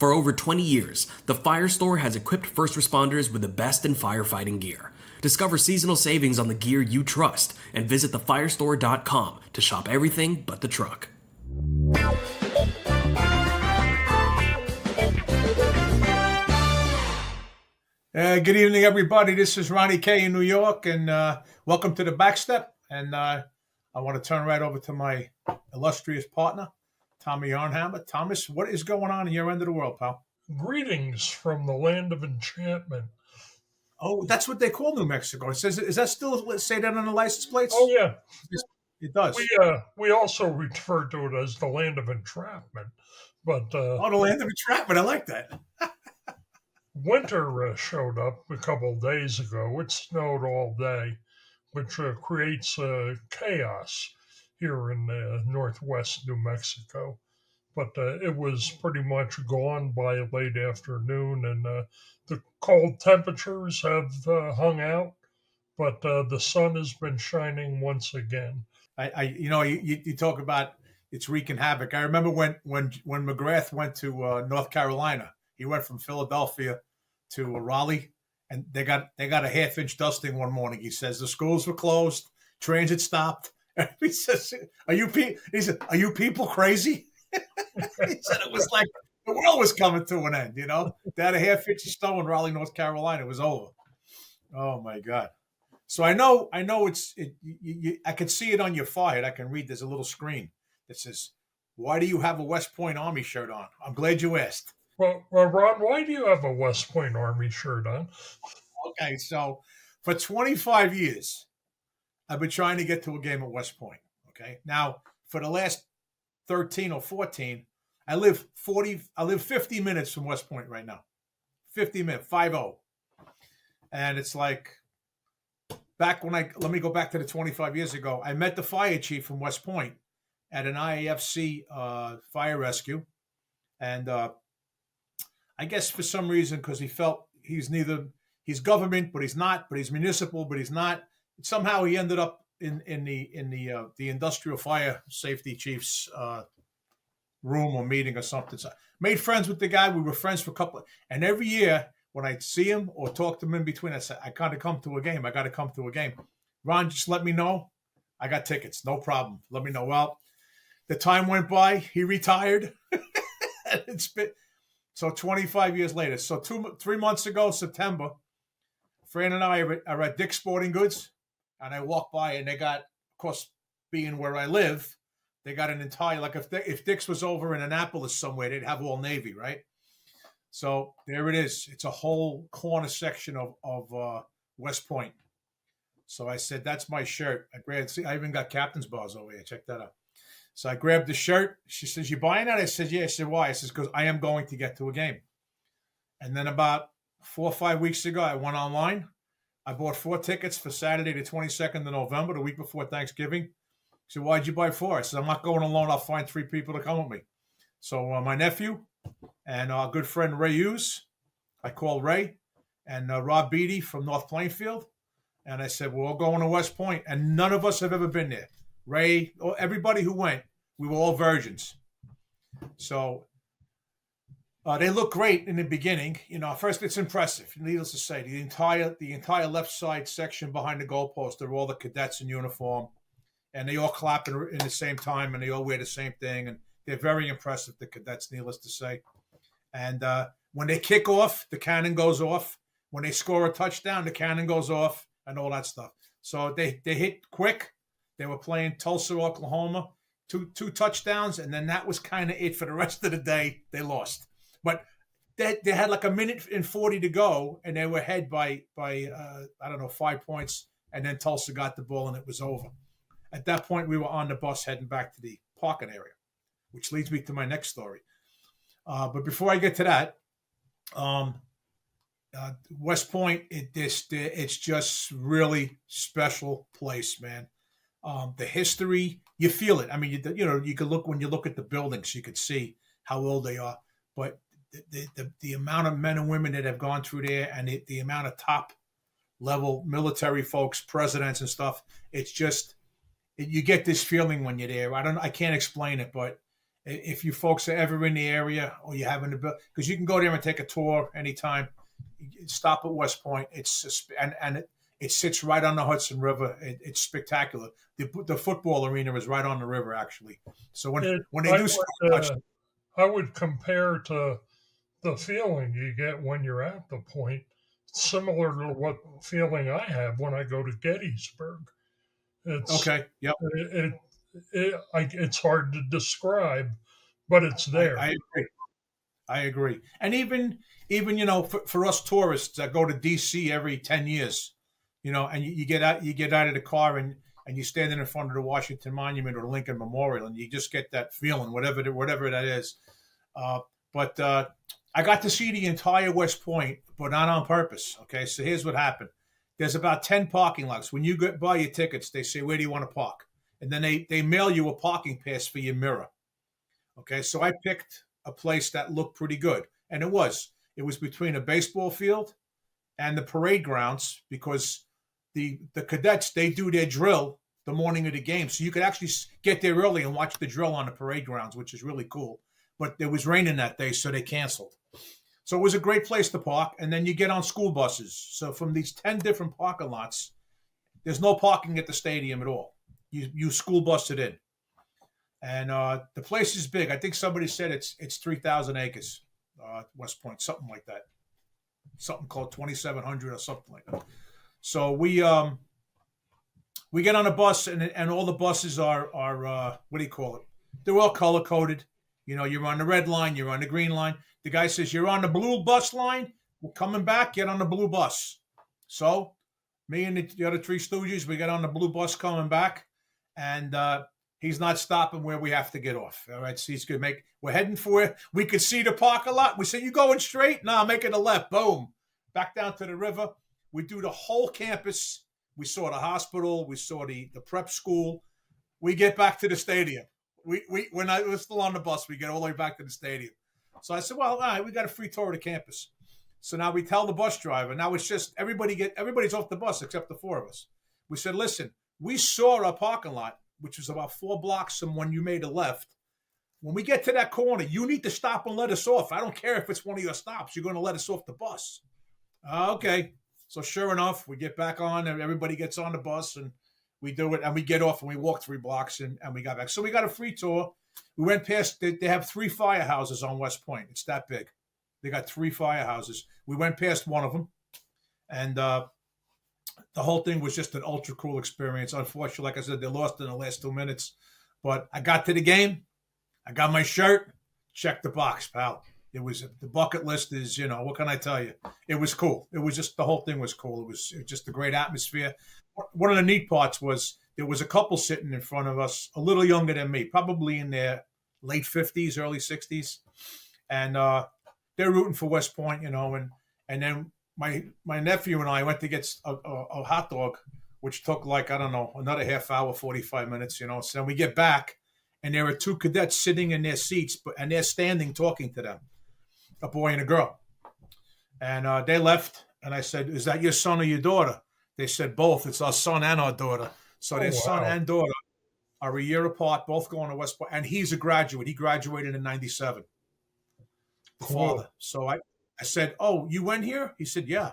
For over 20 years, the Fire Store has equipped first responders with the best in firefighting gear. Discover seasonal savings on the gear you trust and visit thefirestore.com to shop everything but the truck. Good evening, everybody. This is Ronnie K in New York, and welcome to the Backstep. And I want to turn right over to my illustrious partner, Tommy Aurnhammer. Thomas, what is going on in your end of the world, pal? Greetings from the land of enchantment. Oh, that's what they call New Mexico. It says, is that still say that on the license plates? Oh, yeah. It does. We also refer to it as the land of entrapment. But the land of entrapment. I like that. Winter showed up a couple of days ago. It snowed all day, which creates chaos here in northwest New Mexico. But it was pretty much gone by late afternoon, and the cold temperatures have hung out, but the sun has been shining once again. You talk about it's wreaking havoc. I remember when McGrath went to North Carolina. He went from Philadelphia to Raleigh, and they got a half-inch dusting one morning. He says the schools were closed, transit stopped. And he says, "Are you people crazy?" He said it was like the world was coming to an end. They had a half-inch of snow in Raleigh, North Carolina. It was over. Oh my God! So I know I can see it on your forehead. I can read. There's a little screen that says, "Why do you have a West Point Army shirt on?" I'm glad you asked. Well, Ron, why do you have a West Point Army shirt on? Okay, so for 25 years, I've been trying to get to a game at West Point. Okay, now for the last 13 or 14, I live 50 minutes from West Point right now. 50 minutes, 50. And it's like let me go back to the 25 years ago. I met the fire chief from West Point at an IAFC fire rescue. And I guess for some reason, because he felt he's government, but he's not, but he's municipal, but he's not. Somehow he ended up in the industrial fire safety chief's room or meeting or something. So I made friends with the guy. We were friends for a couple, and every year when I'd see him or talk to him in between, I said, I gotta come to a game. I gotta come to a game. Ron, just let me know. I got tickets, no problem. Let me know. Well, the time went by. He retired. It's been so 25 years later. So 3 months ago, September, Fran and I are at Dick's Sporting Goods, and I walk by, and they got, of course, being where I live, they got an entire, like if Dick's was over in Annapolis somewhere, they'd have all Navy, right? So there it is. It's a whole corner section of West Point. So I said, that's my shirt. I even got captain's bars over here. Check that out. So I grabbed the shirt. She says, "You buying that?" I said, "Yeah." I said, "Why?" I said, "Because I am going to get to a game." And then about 4 or 5 weeks ago, I went online. I bought 4 tickets for Saturday, the 22nd of November, the week before Thanksgiving. She said, "Why'd you buy 4?" I said, "I'm not going alone. I'll find 3 people to come with me." So my nephew and our good friend Ray Hughes, I called Ray, and Rob Beatty from North Plainfield. And I said, "We're all going to West Point." And none of us have ever been there. Ray, everybody who went, we were all virgins. So they look great in the beginning. First it's impressive. Needless to say, the entire left side section behind the goalpost are all the cadets in uniform, and they all clap in the same time, and they all wear the same thing, and they're very impressive, the cadets, needless to say. And when they kick off, the cannon goes off. When they score a touchdown, the cannon goes off, and all that stuff. So they hit quick. They were playing Tulsa, Oklahoma, two touchdowns, and then that was kind of it for the rest of the day. They lost. But they had like a minute and 40 to go, and they were ahead by 5 points, and then Tulsa got the ball, and it was over. At that point, we were on the bus heading back to the parking area, which leads me to my next story. But before I get to that, West Point, it's just really special place, man. The history, you feel it. I mean, you could look, when you look at the buildings, you could see how old they are. But the amount of men and women that have gone through there, and the amount of top level military folks, presidents and stuff, it's just, you get this feeling when you're there. I can't explain it, but If you folks are ever in the area or you haven't, because you can go there and take a tour anytime. Stop at West Point. It sits right on the Hudson River. It's spectacular. The football arena is right on the river, actually. So when they do I would compare to the feeling you get when you're at the point, similar to what feeling I have when I go to Gettysburg. It's okay. Yep. It's hard to describe, but it's there. I agree. And even for us tourists that go to DC every 10 years, and you get out of the car and you stand in front of the Washington Monument or the Lincoln Memorial, and you just get that feeling, whatever that is. But I got to see the entire West Point, but not on purpose. Okay, so here's what happened. There's about 10 parking lots. When you buy your tickets, they say, where do you want to park? And then they mail you a parking pass for your mirror. Okay, so I picked a place that looked pretty good. And it was between a baseball field and the parade grounds, because the cadets, they do their drill the morning of the game. So you could actually get there early and watch the drill on the parade grounds, which is really cool. But it was raining that day, so they canceled. So it was a great place to park. And then you get on school buses. So from these 10 different parking lots, there's no parking at the stadium at all. You school bus it in. And the place is big. I think somebody said it's 3,000 acres, West Point, something like that. Something called 2,700 or something like that. So we get on a bus, and all the buses are what do you call it? They're all color coded. You're on the red line, you're on the green line. The guy says, you're on the blue bus line. We're coming back. Get on the blue bus. So me and the other three stooges, we get on the blue bus coming back, and he's not stopping where we have to get off. All right, so he's going to we're heading for it. We could see the parking lot. We say, you going straight? No, making a left. Boom. Back down to the river. We do the whole campus. We saw the hospital. We saw the prep school. We get back to the stadium. We're still on the bus. We get all the way back to the stadium. So I said, well, all right, we got a free tour of the campus. So now we tell the bus driver. Now it's just everybody's off the bus except the four of us. We said, listen, we saw our parking lot, which was about 4 blocks from when you made a left. When we get to that corner, you need to stop and let us off. I don't care if it's one of your stops. You're going to let us off the bus. Okay. So sure enough, we get back on, and everybody gets on the bus, and we do it, and we get off, and we walk 3 blocks, and we got back. So we got a free tour. We went past, they have 3 firehouses on West Point. It's that big. They got 3 firehouses. We went past one of them, and the whole thing was just an ultra cool experience. Unfortunately, like I said, they lost in the last 2 minutes, but I got to the game. I got my shirt. Check the box, pal. It was the bucket list is, what can I tell you? It was cool. It was just, the whole thing was cool. It was just a great atmosphere. One of the neat parts was there was a couple sitting in front of us, a little younger than me, probably in their late 50s, early 60s. And they're rooting for West Point, and then my nephew and I went to get a hot dog, which took another half hour, 45 minutes, So then we get back, and there are 2 cadets sitting in their seats, and they're standing talking to them. A boy and a girl. And they left, and I said, is that your son or your daughter? They said both. It's our son and our daughter. So their son and daughter are a year apart, both going to West Point. And he's a graduate. He graduated in 97. The father. So I said, oh, you went here? He said, yeah.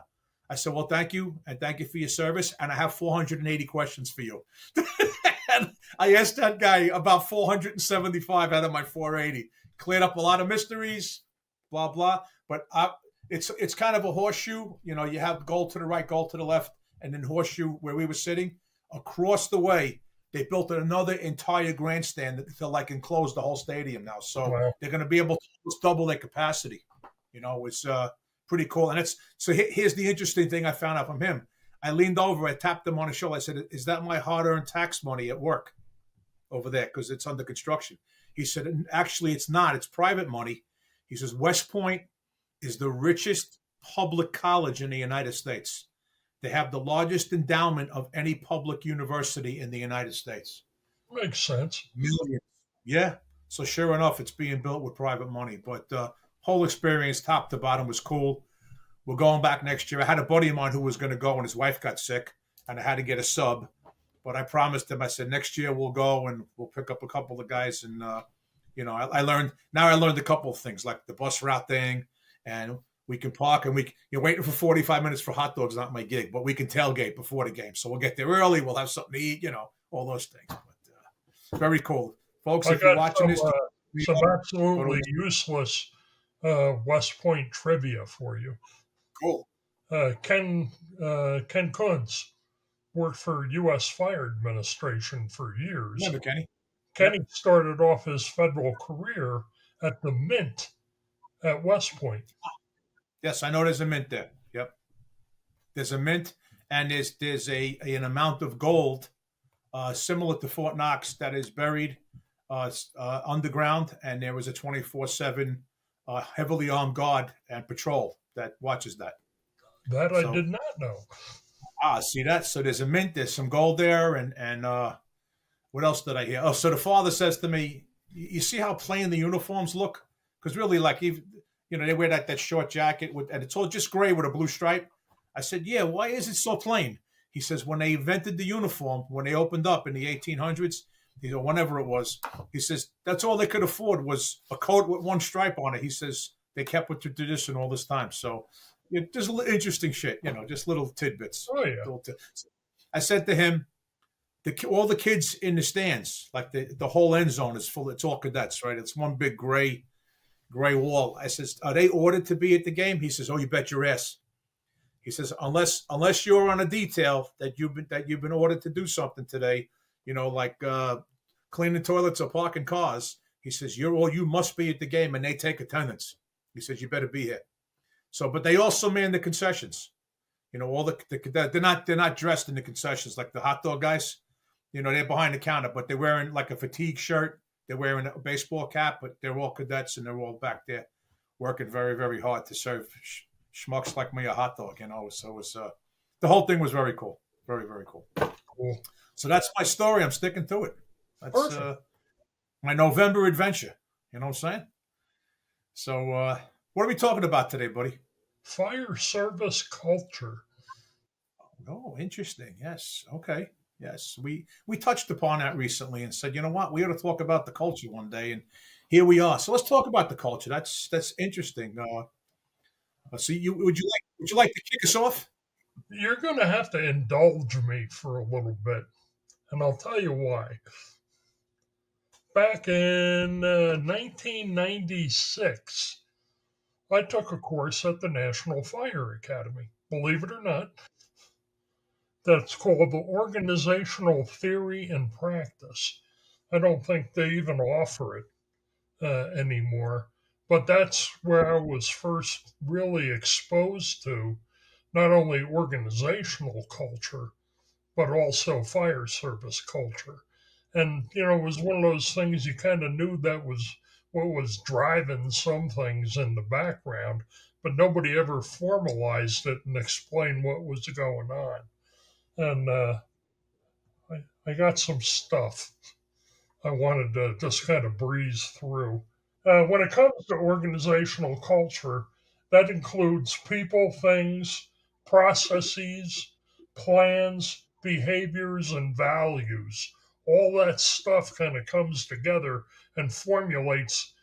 I said, well, thank you, and thank you for your service. And I have 480 questions for you. And I asked that guy about 475 out of my 480. Cleared up a lot of mysteries. Blah, blah. But it's kind of a horseshoe. You have goal to the right, goal to the left, and then horseshoe where we were sitting. Across the way, they built another entire grandstand to enclose the whole stadium now. So They're going to be able to double their capacity. It's pretty cool. And here's the interesting thing I found out from him. I leaned over, I tapped him on the shoulder. I said, is that my hard-earned tax money at work over there? Because it's under construction. He said, actually, it's not. It's private money. He says, West Point is the richest public college in the United States. They have the largest endowment of any public university in the United States. Makes sense. Millions. Yeah. So sure enough, it's being built with private money. But the whole experience, top to bottom, was cool. We're going back next year. I had a buddy of mine who was going to go, and his wife got sick, and I had to get a sub. But I promised him, I said, next year we'll go, and we'll pick up a couple of guys and I learned a couple of things like the bus route thing, and we can park and you're waiting for 45 minutes for hot dogs, not my gig, but we can tailgate before the game. So we'll get there early. We'll have something to eat, all those things. But very cool. Folks, if you're watching this, some absolutely useless West Point trivia for you. Cool. Ken Kuntz worked for U.S. Fire Administration for years. Remember Kenny? Kenny started off his federal career at the Mint at West Point. Yes, I know there's a mint there. Yep. There's a mint, and there's an amount of gold similar to Fort Knox that is buried underground, and there was a 24/7 heavily armed guard and patrol that watches that. That I did not know. See that? So there's a mint, there's some gold there, and what else did I hear? Oh, so the father says to me, "You see how plain the uniforms look? Because really, like they wear that short jacket and it's all just gray with a blue stripe." I said, "Yeah, why is it so plain?" He says, "When they invented the uniform, when they opened up in the 1800s, whenever it was, he says that's all they could afford was a coat with one stripe on it." He says they kept with the tradition all this time. So just interesting shit, just little tidbits. Oh yeah. I said to him, all the kids in the stands, like the whole end zone is full. It's all cadets, right? It's one big gray wall. I says, "Are they ordered to be at the game?" He says, "Oh, you bet your ass." He says, unless you're on a detail that you've been ordered to do something today, like cleaning toilets or parking cars. He says, you must be at the game, and they take attendance. He says, you better be here. So, but they also man the concessions. All they're not dressed in the concessions like the hot dog guys. They're behind the counter, but they're wearing like a fatigue shirt. They're wearing a baseball cap, but they're all cadets and they're all back there working very, very hard to serve schmucks like me a hot dog. So it was the whole thing was very cool, very, very cool. Cool. So that's my story. I'm sticking to it. That's my November adventure. You know what I'm saying? So what are we talking about today, buddy? Fire service culture. Oh, interesting. Yes. Okay. Yes. We touched upon that recently and said, you know what, we ought to talk about the culture one day, and here we are. So let's talk about the culture. That's interesting. So would you like to kick us off? You're going to have to indulge me for a little bit, and I'll tell you why. Back in 1996, I took a course at the National Fire Academy, believe it or not. That's called the Organizational Theory and Practice. I don't think they even offer it anymore, but that's where I was first really exposed to not only organizational culture, but also fire service culture. And, it was one of those things you kind of knew that was what was driving some things in the background, but nobody ever formalized it and explained what was going on. And I got some stuff I wanted to just kind of breeze through. When it comes to organizational culture, that includes people, things, processes, plans, behaviors, and values. All that stuff kind of comes together and formulates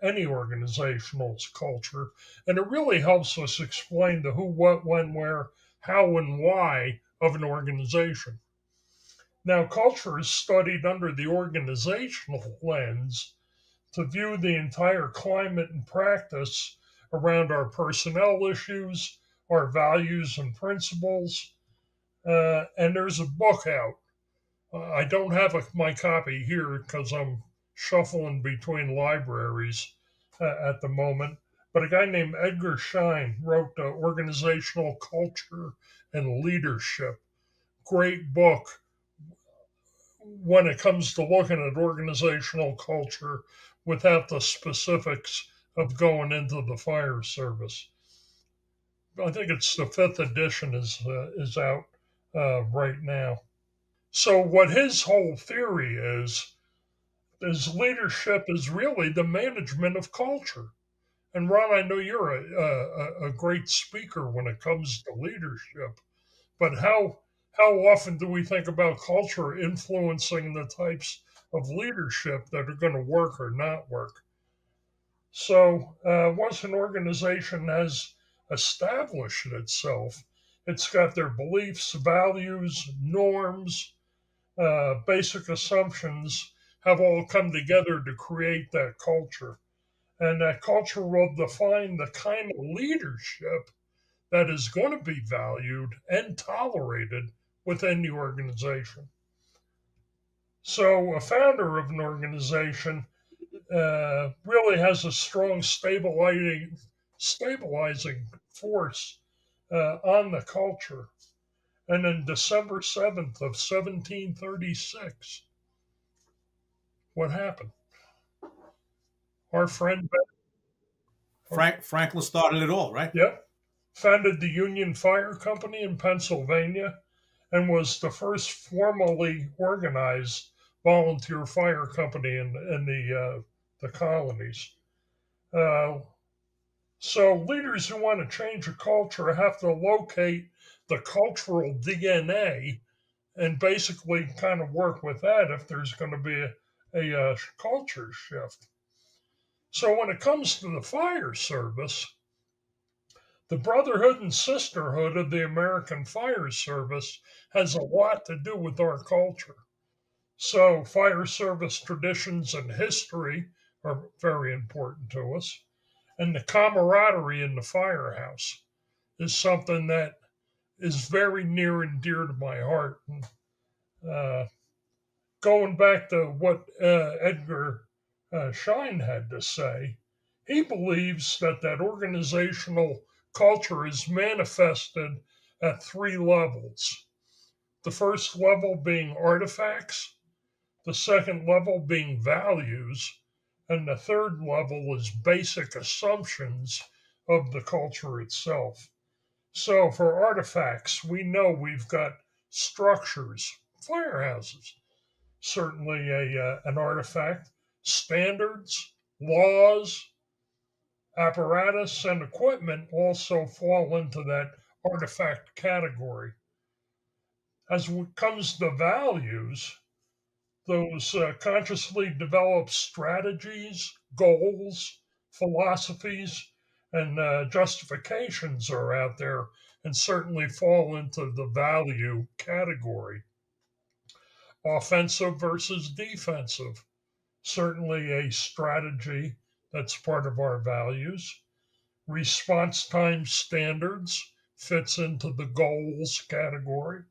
any organizational culture. And it really helps us explain the who, what, when, where, how, and why of an organization. Now, culture is studied under the organizational lens to view the entire climate and practice around our personnel issues, our values and principles. And there's a book out. I don't have my copy here because I'm shuffling between libraries at the moment. But a guy named Edgar Schein wrote Organizational Culture and Leadership. Great book when it comes to looking at organizational culture without the specifics of going into the fire service. I think it's the 5th edition is out right now. So what his whole theory is leadership is really the management of culture. And Ron, I know you're a great speaker when it comes to leadership, but how often do we think about culture influencing the types of leadership that are going to work or not work. So once an organization has established itself, it's got their beliefs, values, norms, basic assumptions have all come together to create that culture. And that culture will define the kind of leadership that is going to be valued and tolerated within the organization. So, a founder of an organization really has a strong stabilizing force on the culture. And then December 7th of 1736, what happened? Our friend, Franklin started it all, right? yep, founded the Union Fire Company in Pennsylvania and was the first formally organized volunteer fire company in the colonies. Uh, so leaders who want to change a culture have to locate the cultural DNA and basically kind of work with that if there's going to be a culture shift. So when it comes to the fire service, the brotherhood and sisterhood of the American Fire Service has a lot to do with our culture. So, fire service traditions and history are very important to us. And the camaraderie in the firehouse is something that is very near and dear to my heart. And, going back to what Edgar Schein had to say, he believes that organizational culture is manifested at three levels. The first level being artifacts, the second level being values, and the third level is basic assumptions of the culture itself. So for artifacts, we know we've got structures, firehouses, certainly an artifact, standards, laws, apparatus, and equipment also fall into that artifact category. As it comes to values, those consciously developed strategies, goals, philosophies, and justifications are out there and certainly fall into the value category. Offensive versus defensive, certainly a strategy that's part of our values. Response time standards fits into the goals category.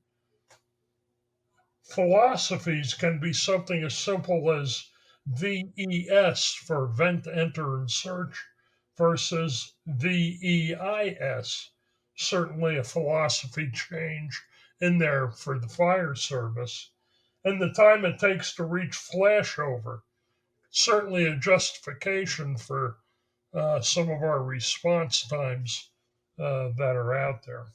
Philosophies can be something as simple as VES for vent, enter, and search versus VEIS. Certainly a philosophy change in there for the fire service. And the time it takes to reach flashover, certainly a justification for some of our response times that are out there.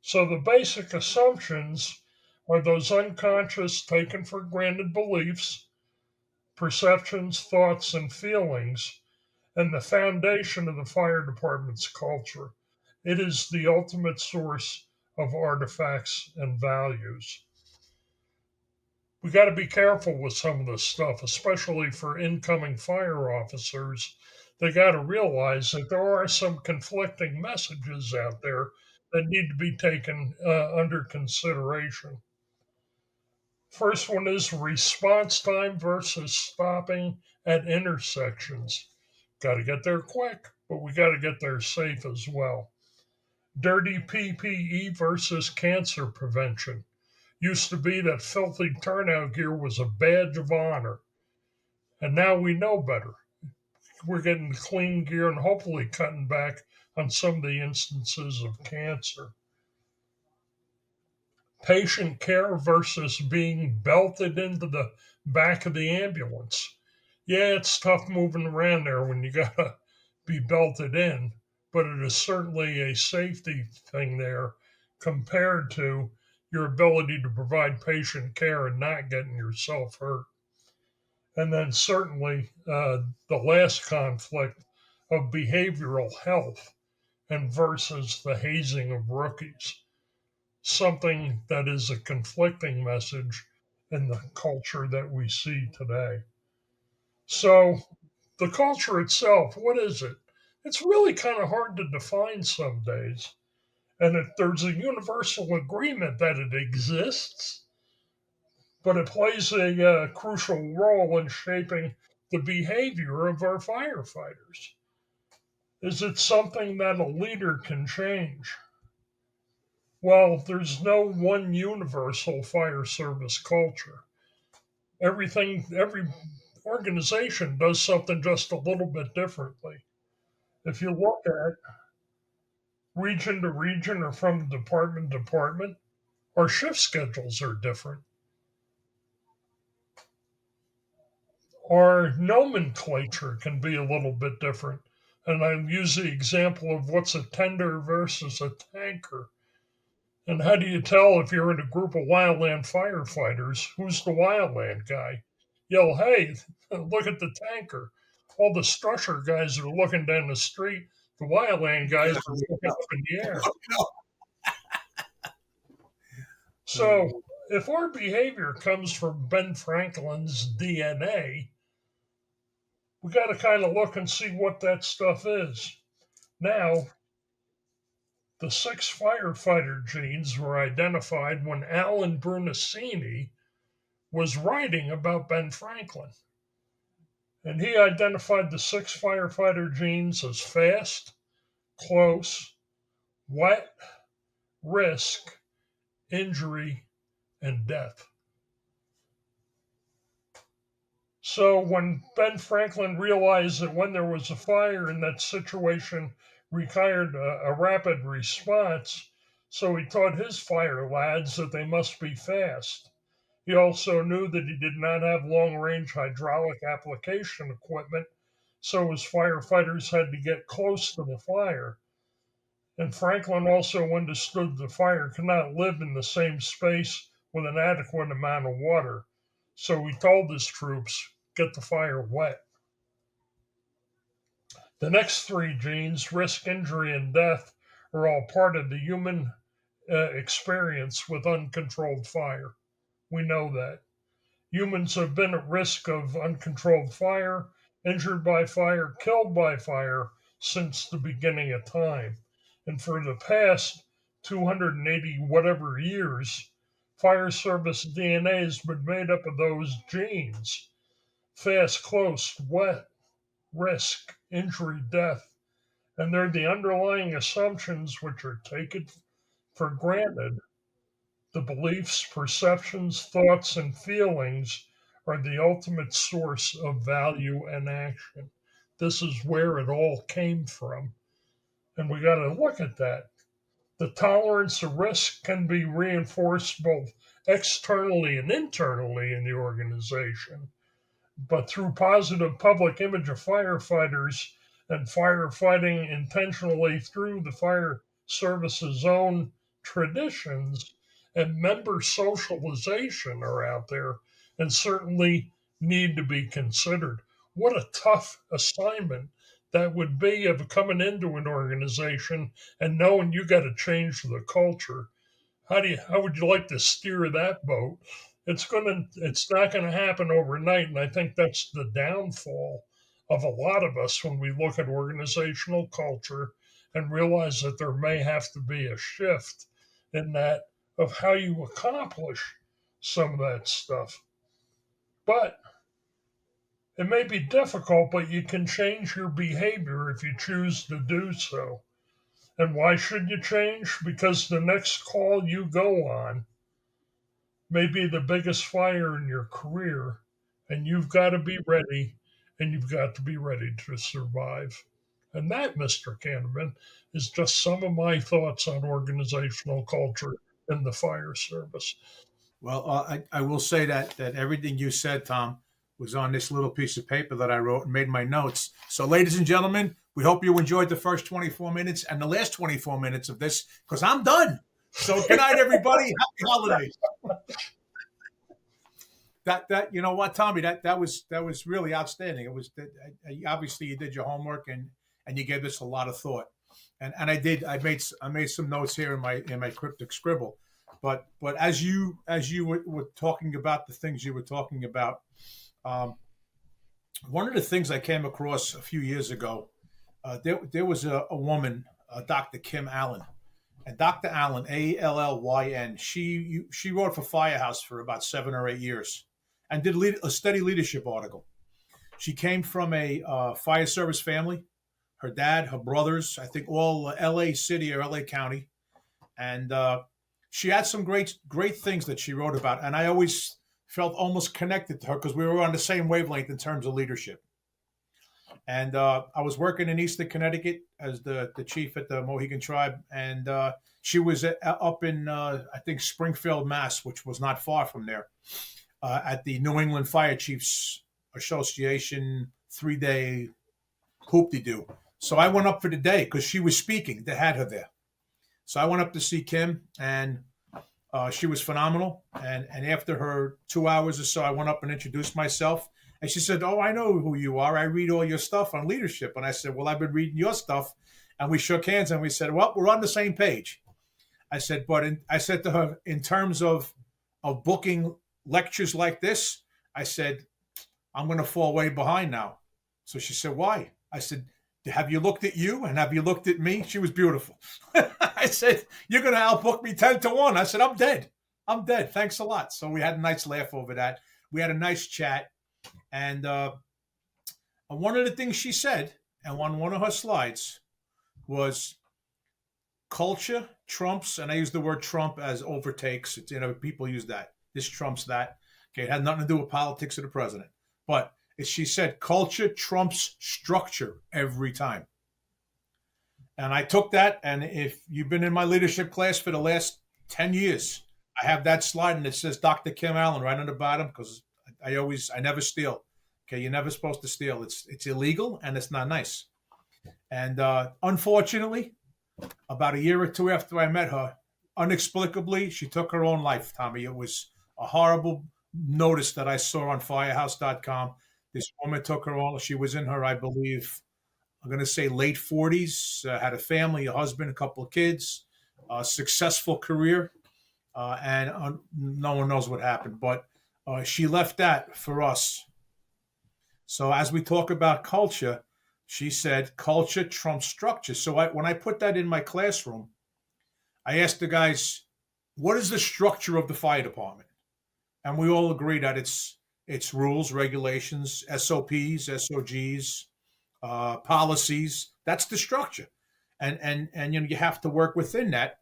So the basic assumptions are those unconscious, taken for granted beliefs, perceptions, thoughts, and feelings, and the foundation of the fire department's culture. It is the ultimate source of artifacts and values. We got to be careful with some of this stuff, especially for incoming fire officers. They got to realize that there are some conflicting messages out there that need to be taken under consideration. First one is response time versus stopping at intersections. Got to get there quick, but we got to get there safe as well. Dirty PPE versus cancer prevention. Used to be that filthy turnout gear was a badge of honor. And now we know better. We're getting the clean gear and hopefully cutting back on some of the instances of cancer. Patient care versus being belted into the back of the ambulance. Yeah, it's tough moving around there when you gotta be belted in, but it is certainly a safety thing there compared to your ability to provide patient care and not getting yourself hurt. And then certainly the last conflict of behavioral health and versus the hazing of rookies. Something that is a conflicting message in the culture that we see today. So, the culture itself, what is it? It's really kind of hard to define some days. And there's a universal agreement that it exists, but it plays a crucial role in shaping the behavior of our firefighters. Is it something that a leader can change? Well, there's no one universal fire service culture. Every organization does something just a little bit differently. If you look at region to region or from department to department, our shift schedules are different. Our nomenclature can be a little bit different. And I use the example of what's a tender versus a tanker. And how do you tell if you're in a group of wildland firefighters who's the wildland guy? Yell, hey, look at the tanker. All the Strusher guys are looking down the street. The wildland guys are looking up in the air. So if our behavior comes from Ben Franklin's DNA, we got to kind of look and see what that stuff is. Now, the 6 firefighter genes were identified when Alan Brunacini was writing about Ben Franklin. And he identified the 6 firefighter genes as fast, close, wet, risk, injury, and death. So when Ben Franklin realized that when there was a fire in that situation required a rapid response, so he taught his fire lads that they must be fast. He also knew that he did not have long-range hydraulic application equipment, so his firefighters had to get close to the fire. And Franklin also understood the fire could not live in the same space with an adequate amount of water. So he told his troops, get the fire wet. The next 3 genes, risk, injury, and death, are all part of the human experience with uncontrolled fire. We know that. Humans have been at risk of uncontrolled fire, injured by fire, killed by fire since the beginning of time. And for the past 280 whatever years, fire service DNA has been made up of those genes: fast, close, wet, risk, injury, death. And they're the underlying assumptions which are taken for granted. The beliefs, perceptions, thoughts, and feelings are the ultimate source of value and action. This is where it all came from. And we got to look at that. The tolerance of risk can be reinforced both externally and internally in the organization. But through positive public image of firefighters and firefighting intentionally through the fire service's own traditions and member socialization are out there and certainly need to be considered. What a tough assignment that would be of coming into an organization and knowing you got to change the culture. How would you like to steer that boat? It's not gonna happen overnight, and I think that's the downfall of a lot of us when we look at organizational culture and realize that there may have to be a shift in that of how you accomplish some of that stuff. But it may be difficult, but you can change your behavior if you choose to do so. And why should you change? Because the next call you go on may be the biggest fire in your career, and you've got to be ready, and you've got to be ready to survive. And that, Mr. Kanterman, is just some of my thoughts on organizational culture in the fire service. Well, I will say that everything you said, Tom, was on this little piece of paper that I wrote and made my notes. So, ladies and gentlemen, we hope you enjoyed the first 24 minutes and the last 24 minutes of this, because I'm done. So, good night, everybody. Happy holidays. That you know what, Tommy, that was really outstanding. It was obviously you did your homework and you gave this a lot of thought. And I made some notes here in my cryptic scribble. But as you were talking about the things you were talking about, one of the things I came across a few years ago, there was a woman, Dr. Kim Allen, and Dr. Allen, Allyn, she wrote for Firehouse for about 7 or 8 years, and did a steady leadership article. She came from a fire service family. Her dad, her brothers, I think all L.A. City or L.A. County, and she had some great things that she wrote about, and I always felt almost connected to her because we were on the same wavelength in terms of leadership. And I was working in Eastern Connecticut as the chief at the Mohegan Tribe, and she was up in, I think, Springfield, Mass., which was not far from there, at the New England Fire Chiefs Association 3-day hoop-de-doo. So I went up for the day because she was speaking. They had her there. So I went up to see Kim, and she was phenomenal. And after her 2 hours or so, I went up and introduced myself. And she said, "Oh, I know who you are. I read all your stuff on leadership." And I said, "Well, I've been reading your stuff." And we shook hands and we said, "Well, we're on the same page." I said, I said to her, in terms of booking lectures like this, I said, "I'm going to fall way behind now." So she said, "Why?" I said, "Have you looked at you and have you looked at me?" She was beautiful. I said, "You're going to outbook me 10-1. I said, "I'm dead. I'm dead. Thanks a lot." So we had a nice laugh over that. We had a nice chat. And one of the things she said, and on one of her slides, was culture trumps, and I use the word trump as overtakes. It's, people use that. This trumps that. Okay, it had nothing to do with politics or the president. But she said culture trumps structure every time. And I took that, and if you've been in my leadership class for the last 10 years, I have that slide, and it says Dr. Kim Allen right on the bottom, because I never steal. Okay, you're never supposed to steal. It's illegal and it's not nice. And unfortunately, about a year or two after I met her, inexplicably, she took her own life, Tommy. It was a horrible notice that I saw on firehouse.com. This woman took her own. She was in her, I believe, I'm going to say late 40s, had a family, a husband, a couple of kids, a successful career, and no one knows what happened. But she left that for us. So as we talk about culture, she said culture trumps structure. So when I put that in my classroom, I asked the guys, what is the structure of the fire department? And we all agree that it's rules, regulations, SOPs, SOGs, policies. That's the structure. And you have to work within that.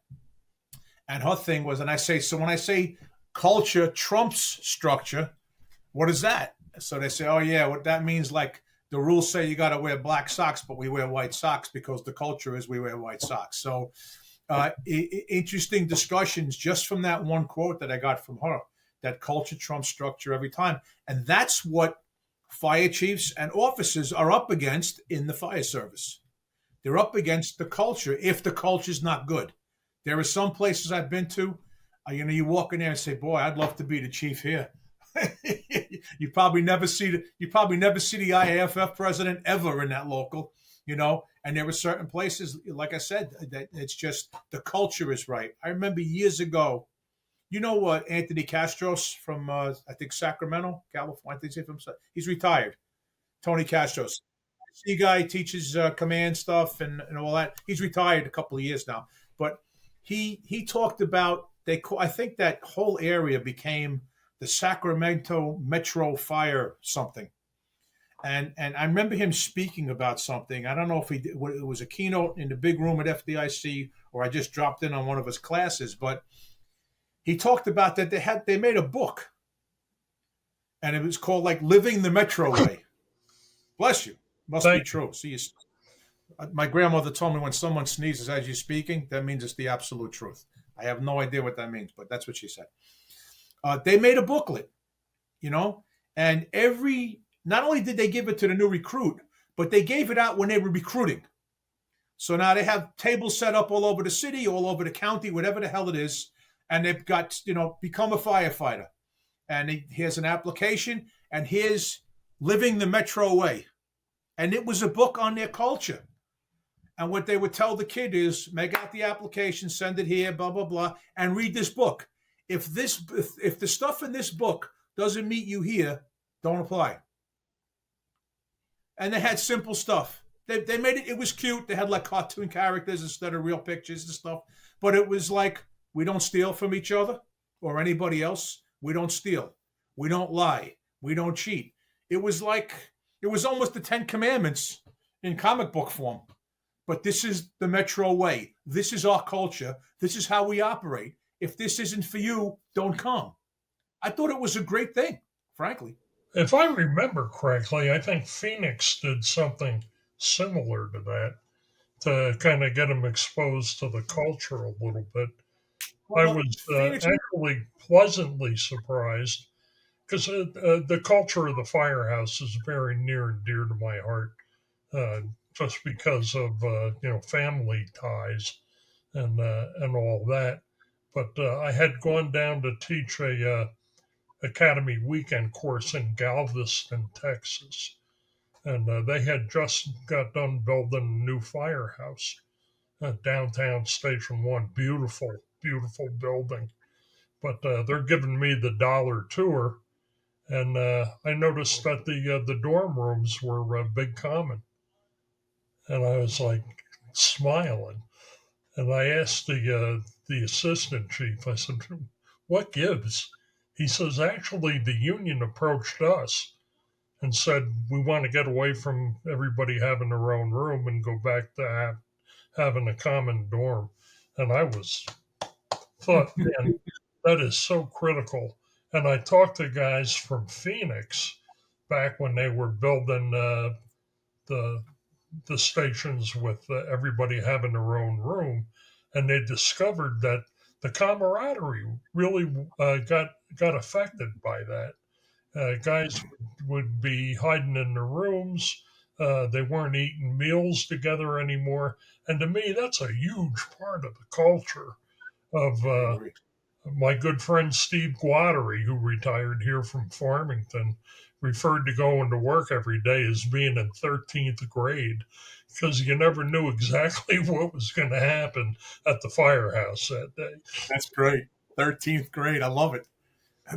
And her thing was, and I say, so when I say culture trumps structure, what is that? So they say, oh yeah, what that means, like the rules say you got to wear black socks, but we wear white socks because the culture is we wear white socks. So interesting discussions just from that one quote that I got from her, that culture trumps structure every time. And that's what fire chiefs and officers are up against in the fire service. They're up against the culture if the culture is not good. There are some places I've been to, you walk in there and say, boy, I'd love to be the chief here. You probably never see the IAFF president ever in that local, and there were certain places, like I said, that it's just the culture is right. I remember years ago, Anthony Castros from, I think, Sacramento, California, he's retired. Tony Castros. See, guy teaches command stuff and all that. He's retired a couple of years now. But he talked about, I think that whole area became the Sacramento Metro Fire something. And I remember him speaking about something. I don't know if it was a keynote in the big room at FDIC or I just dropped in on one of his classes, but he talked about that they made a book, and it was called like Living the Metro Way. Bless you. Must be true. See, my grandmother told me when someone sneezes as you're speaking, that means it's the absolute truth. I have no idea what that means, but that's what she said. They made a booklet, and not only did they give it to the new recruit, but they gave it out when they were recruiting. So now they have tables set up all over the city, all over the county, whatever the hell it is. And they've got, become a firefighter. And here's an application, and here's Living the Metro Way. And it was a book on their culture. And what they would tell the kid is, make out the application, send it here, blah, blah, blah, and read this book. if the stuff in this book doesn't meet you here, don't apply. And they had simple stuff. They made it was cute. They had like cartoon characters instead of real pictures and stuff. But it was like, we don't steal from each other or anybody else. We don't steal. We don't lie. We don't cheat. It was almost the 10 Commandments in comic book form. But this is the Metro way. This is our culture. This is how we operate. If this isn't for you, don't come. I thought it was a great thing, frankly. If I remember correctly, I think Phoenix did something similar to that to kind of get them exposed to the culture a little bit. I was actually pleasantly surprised because the culture of the firehouse is very near and dear to my heart, just because of family ties and all that. But I had gone down to teach a academy weekend course in Galveston, Texas, and they had just got done building a new firehouse downtown Station 1. Beautiful, beautiful building. But they're giving me the dollar tour, and I noticed that the dorm rooms were big common, and I was like smiling, and I asked the assistant chief. I said, "What gives?" He says, "Actually, the union approached us and said we want to get away from everybody having their own room and go back to having a common dorm." And I thought, man, that is so critical. And I talked to guys from Phoenix back when they were building the stations with everybody having their own room, and they discovered that the camaraderie really got affected by that. Guys would be hiding in their rooms. They weren't eating meals together anymore. And to me, that's a huge part of the culture of my good friend Steve Guattari, who retired here from Farmington, referred to going to work every day as being in 13th grade because you never knew exactly what was going to happen at the firehouse that day. That's great. 13th grade. I love it.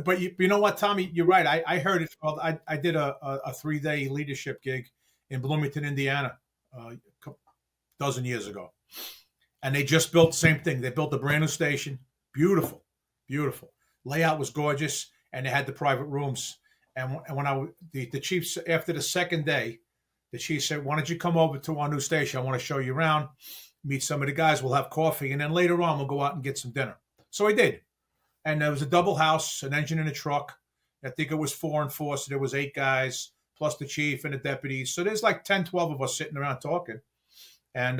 But you know what, Tommy? You're right. I heard it. I did a 3-day leadership gig in Bloomington, Indiana, a dozen years ago. And they just built the same thing. They built a brand new station. Beautiful, beautiful. Layout was gorgeous, and they had the private rooms. And when the chief, after the second day, the chief said, "Why don't you come over to our new station? I want to show you around, meet some of the guys. We'll have coffee, and then later on we'll go out and get some dinner." So I did. And there was a double house, an engine and a truck. I think it was 4 and 4, so there was 8 guys, plus the chief and the deputies. So there's like 10, 12 of us sitting around talking. And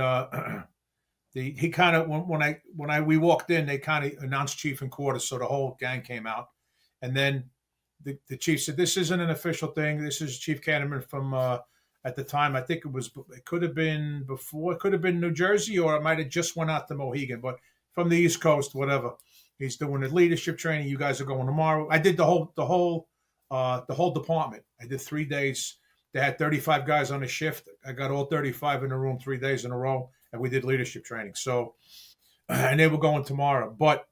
he kind of, when we walked in, they kind of announced chief in quarters, so the whole gang came out. And then the chief said, "This isn't an official thing. This is Chief Kanterman from, at the time, I think it could have been before, it could have been New Jersey, or it might have just went out to Mohegan, but from the East Coast, whatever. He's doing the leadership training. You guys are going tomorrow." I did the whole department. I did 3 days. They had 35 guys on a shift. I got all 35 in the room 3 days in a row, and we did leadership training. So, and they were going tomorrow, but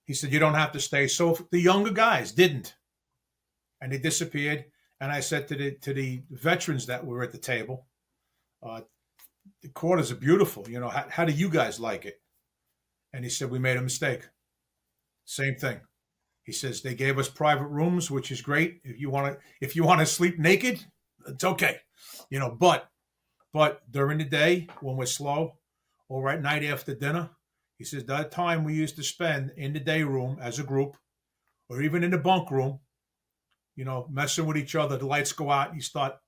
he said, "You don't have to stay." So the younger guys didn't, and they disappeared. And I said to the veterans that were at the table, "The quarters are beautiful. You know, how do you guys like it?" And he said, "We made a mistake." Same thing. He says, "They gave us private rooms, which is great. If you want to sleep naked, it's okay, you know. But during the day when we're slow, or at night after dinner," he says, "that time we used to spend in the day room as a group, or even in the bunk room, you know, messing with each other. The lights go out, you start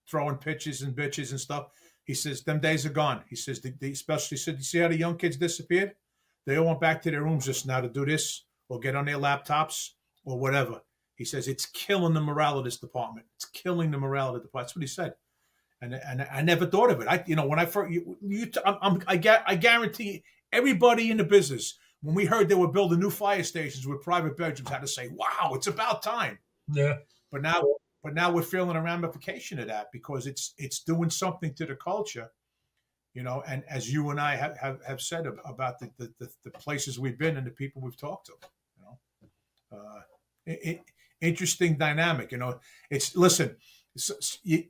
throwing pitches and bitches and stuff." He says, "Them days are gone." He says, especially said, "You see how the young kids disappeared? They all went back to their rooms just now to do this or get on their laptops or whatever." He says, "It's killing the morale of this department. It's killing the morale of the department." That's what he said. And I never thought of it. When I first, I guarantee everybody in the business, when we heard they were building new fire stations with private bedrooms, had to say, "Wow, it's about time." Yeah. But now we're feeling a ramification of that because it's doing something to the culture and as you and I have said about the places we've been and the people we've talked to, interesting dynamic. Listen,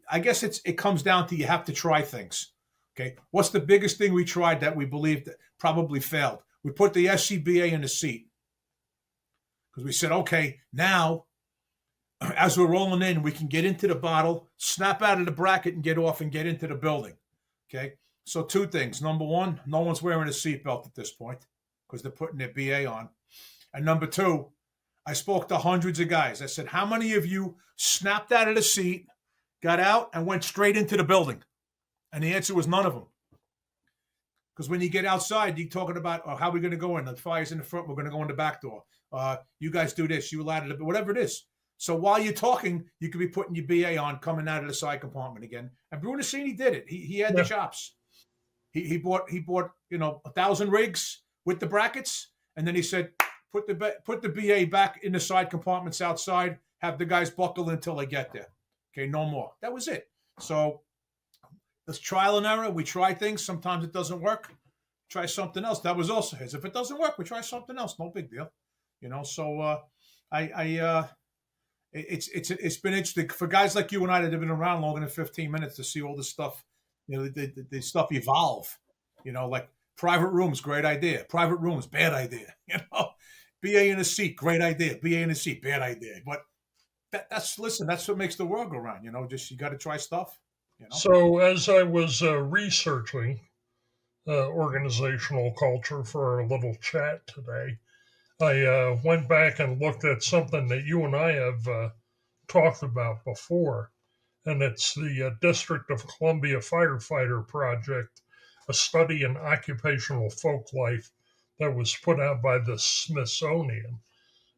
I guess it comes down to you have to try things. Okay, what's the biggest thing we tried that we believed that probably failed? We put the SCBA in the seat because we said, okay, now as we're rolling in, we can get into the bottle, snap out of the bracket, and get off and get into the building. Okay, so two things. Number one, no one's wearing a seatbelt at this point because they're putting their BA on. And number two, I spoke to hundreds of guys. I said, how many of you snapped out of the seat, got out, and went straight into the building? And the answer was none of them. Because when you get outside, you're talking about, how are we going to go in? The fire's in the front. We're going to go in the back door. You guys do this. You allowed it, whatever it is. So while you're talking, you could be putting your BA on, coming out of the side compartment again. And Brunacini did it. He had the chops. He bought 1,000 rigs with the brackets, and then he said, put the BA back in the side compartments outside. Have the guys buckle until they get there. Okay, no more. That was it. So it's trial and error. We try things. Sometimes it doesn't work. Try something else. That was also his. If it doesn't work, we try something else. No big deal. So it's been interesting for guys like you and I that have been around longer than 15 minutes to see all this stuff, the stuff evolve, like private rooms, great idea. Private rooms, bad idea. BA in a seat, great idea. BA in a seat, bad idea. But that's what makes the world go round. Just you got to try stuff. So as I was researching organizational culture for our little chat today, I went back and looked at something that you and I have talked about before, and it's the District of Columbia Firefighter Project, a study in occupational folk life that was put out by the Smithsonian.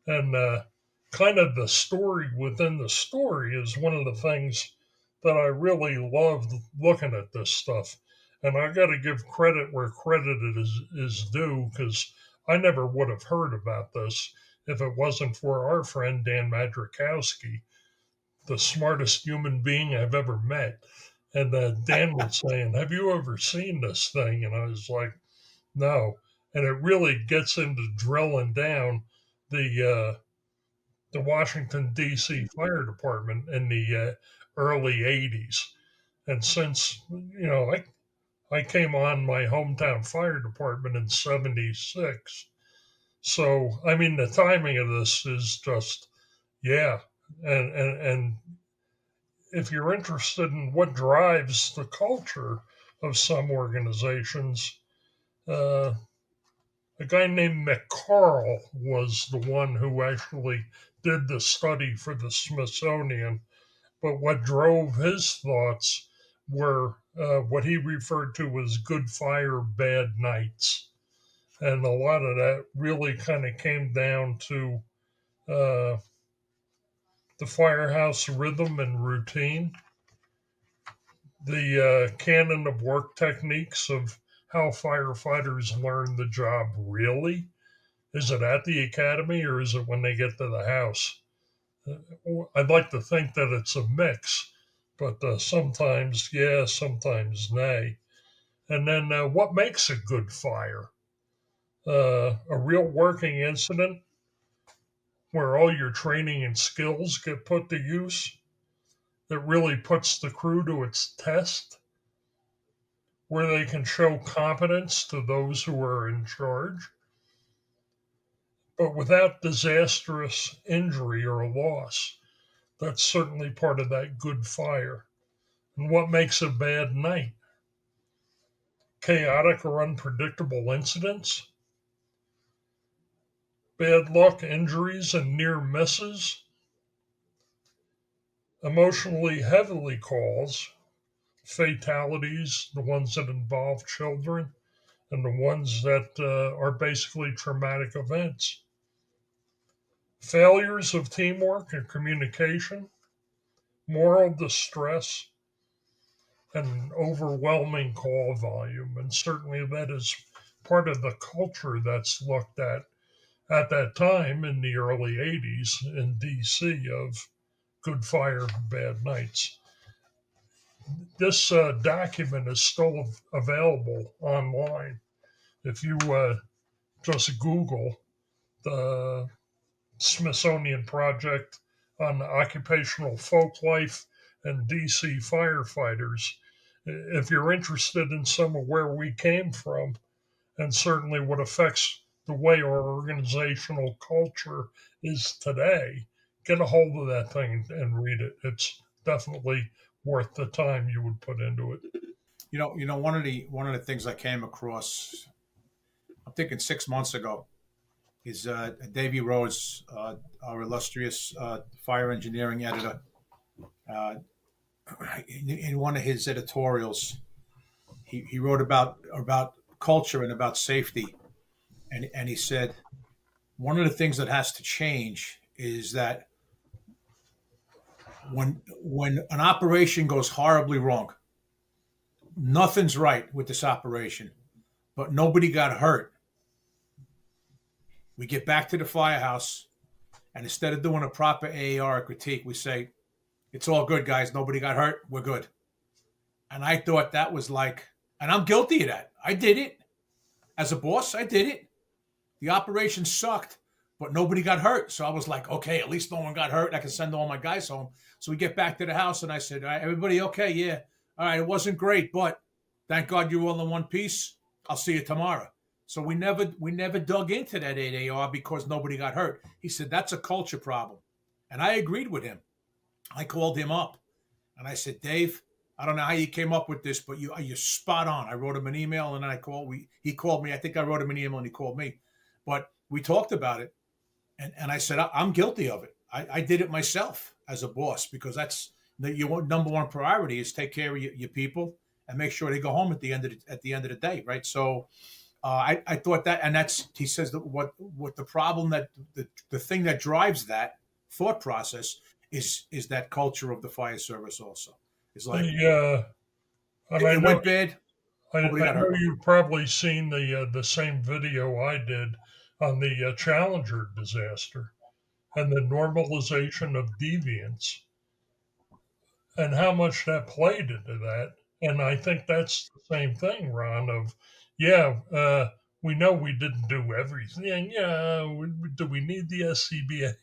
And kind of the story within the story is one of the things that I really loved looking at this stuff. And I got to give credit where credit is due, because I never would have heard about this if it wasn't for our friend Dan Madrikowski, the smartest human being I've ever met. And Dan was saying, have you ever seen this thing? And I was like, no. And it really gets into drilling down the Washington, D.C. Fire Department in the early 80s. And since, I came on my hometown fire department in 76. So, the timing of this is just, yeah. And if you're interested in what drives the culture of some organizations, a guy named McCarl was the one who actually did the study for the Smithsonian. But what drove his thoughts were what he referred to as good fire, bad nights. And a lot of that really kind of came down to the firehouse rhythm and routine, the canon of work techniques of how firefighters learn the job really. Is it at the academy or is it when they get to the house? I'd like to think that it's a mix, but sometimes, yeah, sometimes nay. And then what makes a good fire? A real working incident where all your training and skills get put to use, that really puts the crew to its test, where they can show competence to those who are in charge, but without disastrous injury or loss. That's certainly part of that good fire. And what makes a bad night? Chaotic or unpredictable incidents, bad luck, injuries, and near misses, emotionally heavy calls, fatalities, the ones that involve children, and the ones that are basically traumatic events, failures of teamwork and communication, moral distress, and overwhelming call volume. And certainly that is part of the culture that's looked at that time in the early 80s in DC of good fire, bad nights. this document is still available online. If you just Google the Smithsonian Project on Occupational Folk Life and DC Firefighters, if you're interested in some of where we came from, and certainly what affects the way our organizational culture is today, get a hold of that thing and read it. It's definitely worth the time you would put into it. One of the things I came across, I'm thinking 6 months ago, is Davy Rhodes, our illustrious fire engineering editor. Uh, in one of his editorials, he wrote about culture and about safety, and he said one of the things that has to change is that when an operation goes horribly wrong, nothing's right with this operation, but nobody got hurt. We get back to the firehouse, and instead of doing a proper AAR critique, we say, it's all good, guys. Nobody got hurt. We're good. And I thought that was like, and I'm guilty of that. I did it. As a boss, I did it. The operation sucked, but nobody got hurt. So I was like, okay, at least no one got hurt. I can send all my guys home. So we get back to the house, and I said, all right, everybody okay? Yeah. All right, it wasn't great, but thank God you're all in one piece. I'll see you tomorrow. So we never dug into that 8AR because nobody got hurt. He said, that's a culture problem. And I agreed with him. I called him up, and I said, Dave, I don't know how you came up with this, but you're spot on. I wrote him an email, and then he called me. I think I wrote him an email, and he called me. But we talked about it, and I said, I'm guilty of it. I did it myself as a boss because that's your number one priority is take care of your people and make sure they go home at the end of the day, right? So I thought that, and he says that what the problem that the thing that drives that thought process is that culture of the fire service also. It's like it went bad. I know you've probably seen the same video I did on the Challenger disaster and the normalization of deviance and how much that played into that. And I think that's the same thing, Ron, of, we know we didn't do everything. Yeah, do we need the SCBA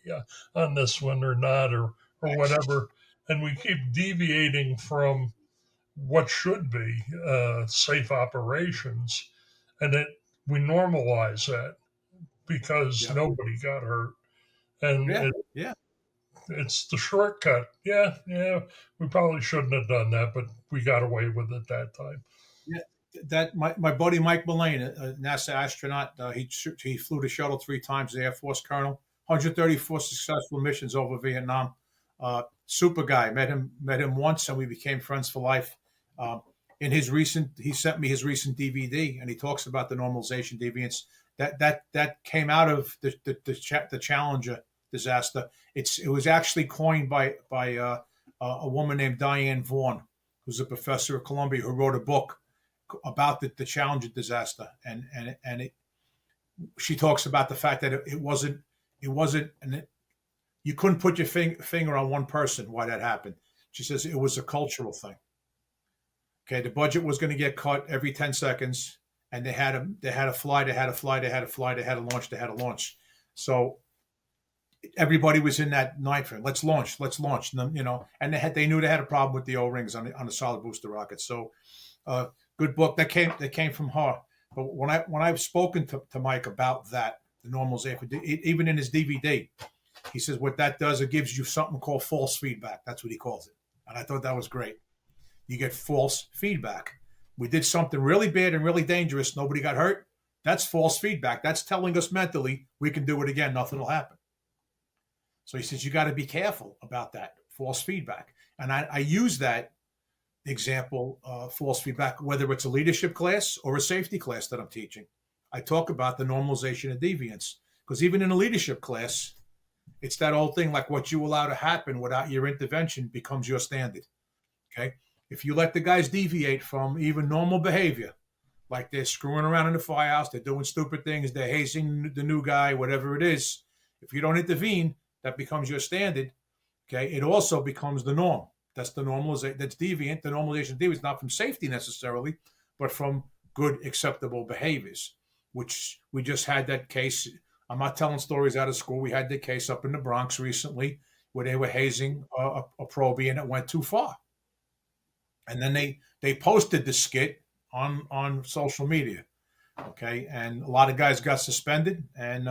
on this one or not, or whatever? And we keep deviating from what should be safe operations, and we normalize that because nobody got hurt, and it's the shortcut. Yeah, we probably shouldn't have done that, but we got away with it that time. Yeah, that my buddy Mike Mullane, a NASA astronaut, he flew the shuttle 3 times, the Air Force colonel, 134 successful missions over Vietnam. Super guy. Met him once, and we became friends for life. He sent me his recent DVD, and he talks about the normalization deviance that came out of the Challenger disaster. It was actually coined by a woman named Diane Vaughan, who's a professor at Columbia, who wrote a book about the Challenger disaster, and she talks about the fact that it wasn't you couldn't put your finger on one person why that happened. She says it was a cultural thing. Okay, the budget was going to get cut every 10 seconds, and they had a fly, they had a fly, they had a fly, they had a launch, they had a launch. So everybody was in that night frame. Let's launch. And they knew they had a problem with the O-rings on the solid booster rockets. So, good book that came from her. But when I've spoken to Mike about that, the normalization, even in his DVD, he says what that does, it gives you something called false feedback. That's what he calls it, and I thought that was great. You get false feedback. We did something really bad and really dangerous. Nobody got hurt. That's false feedback. That's telling us mentally we can do it again. Nothing will happen. So he says you got to be careful about that false feedback. And I use that example, false feedback, whether it's a leadership class or a safety class that I'm teaching. I talk about the normalization of deviance because even in a leadership class, it's that old thing like what you allow to happen without your intervention becomes your standard. Okay. If you let the guys deviate from even normal behavior, like they're screwing around in the firehouse, they're doing stupid things, they're hazing the new guy, whatever it is, if you don't intervene, that becomes your standard. Okay. It also becomes the norm. That's the normalization. That's deviant. The normalization of deviance is not from safety necessarily, but from good, acceptable behaviors, which we just had that case. I'm not telling stories out of school. We had the case up in the Bronx recently where they were hazing a probie and it went too far. And then they posted the skit on social media. Okay. And a lot of guys got suspended, and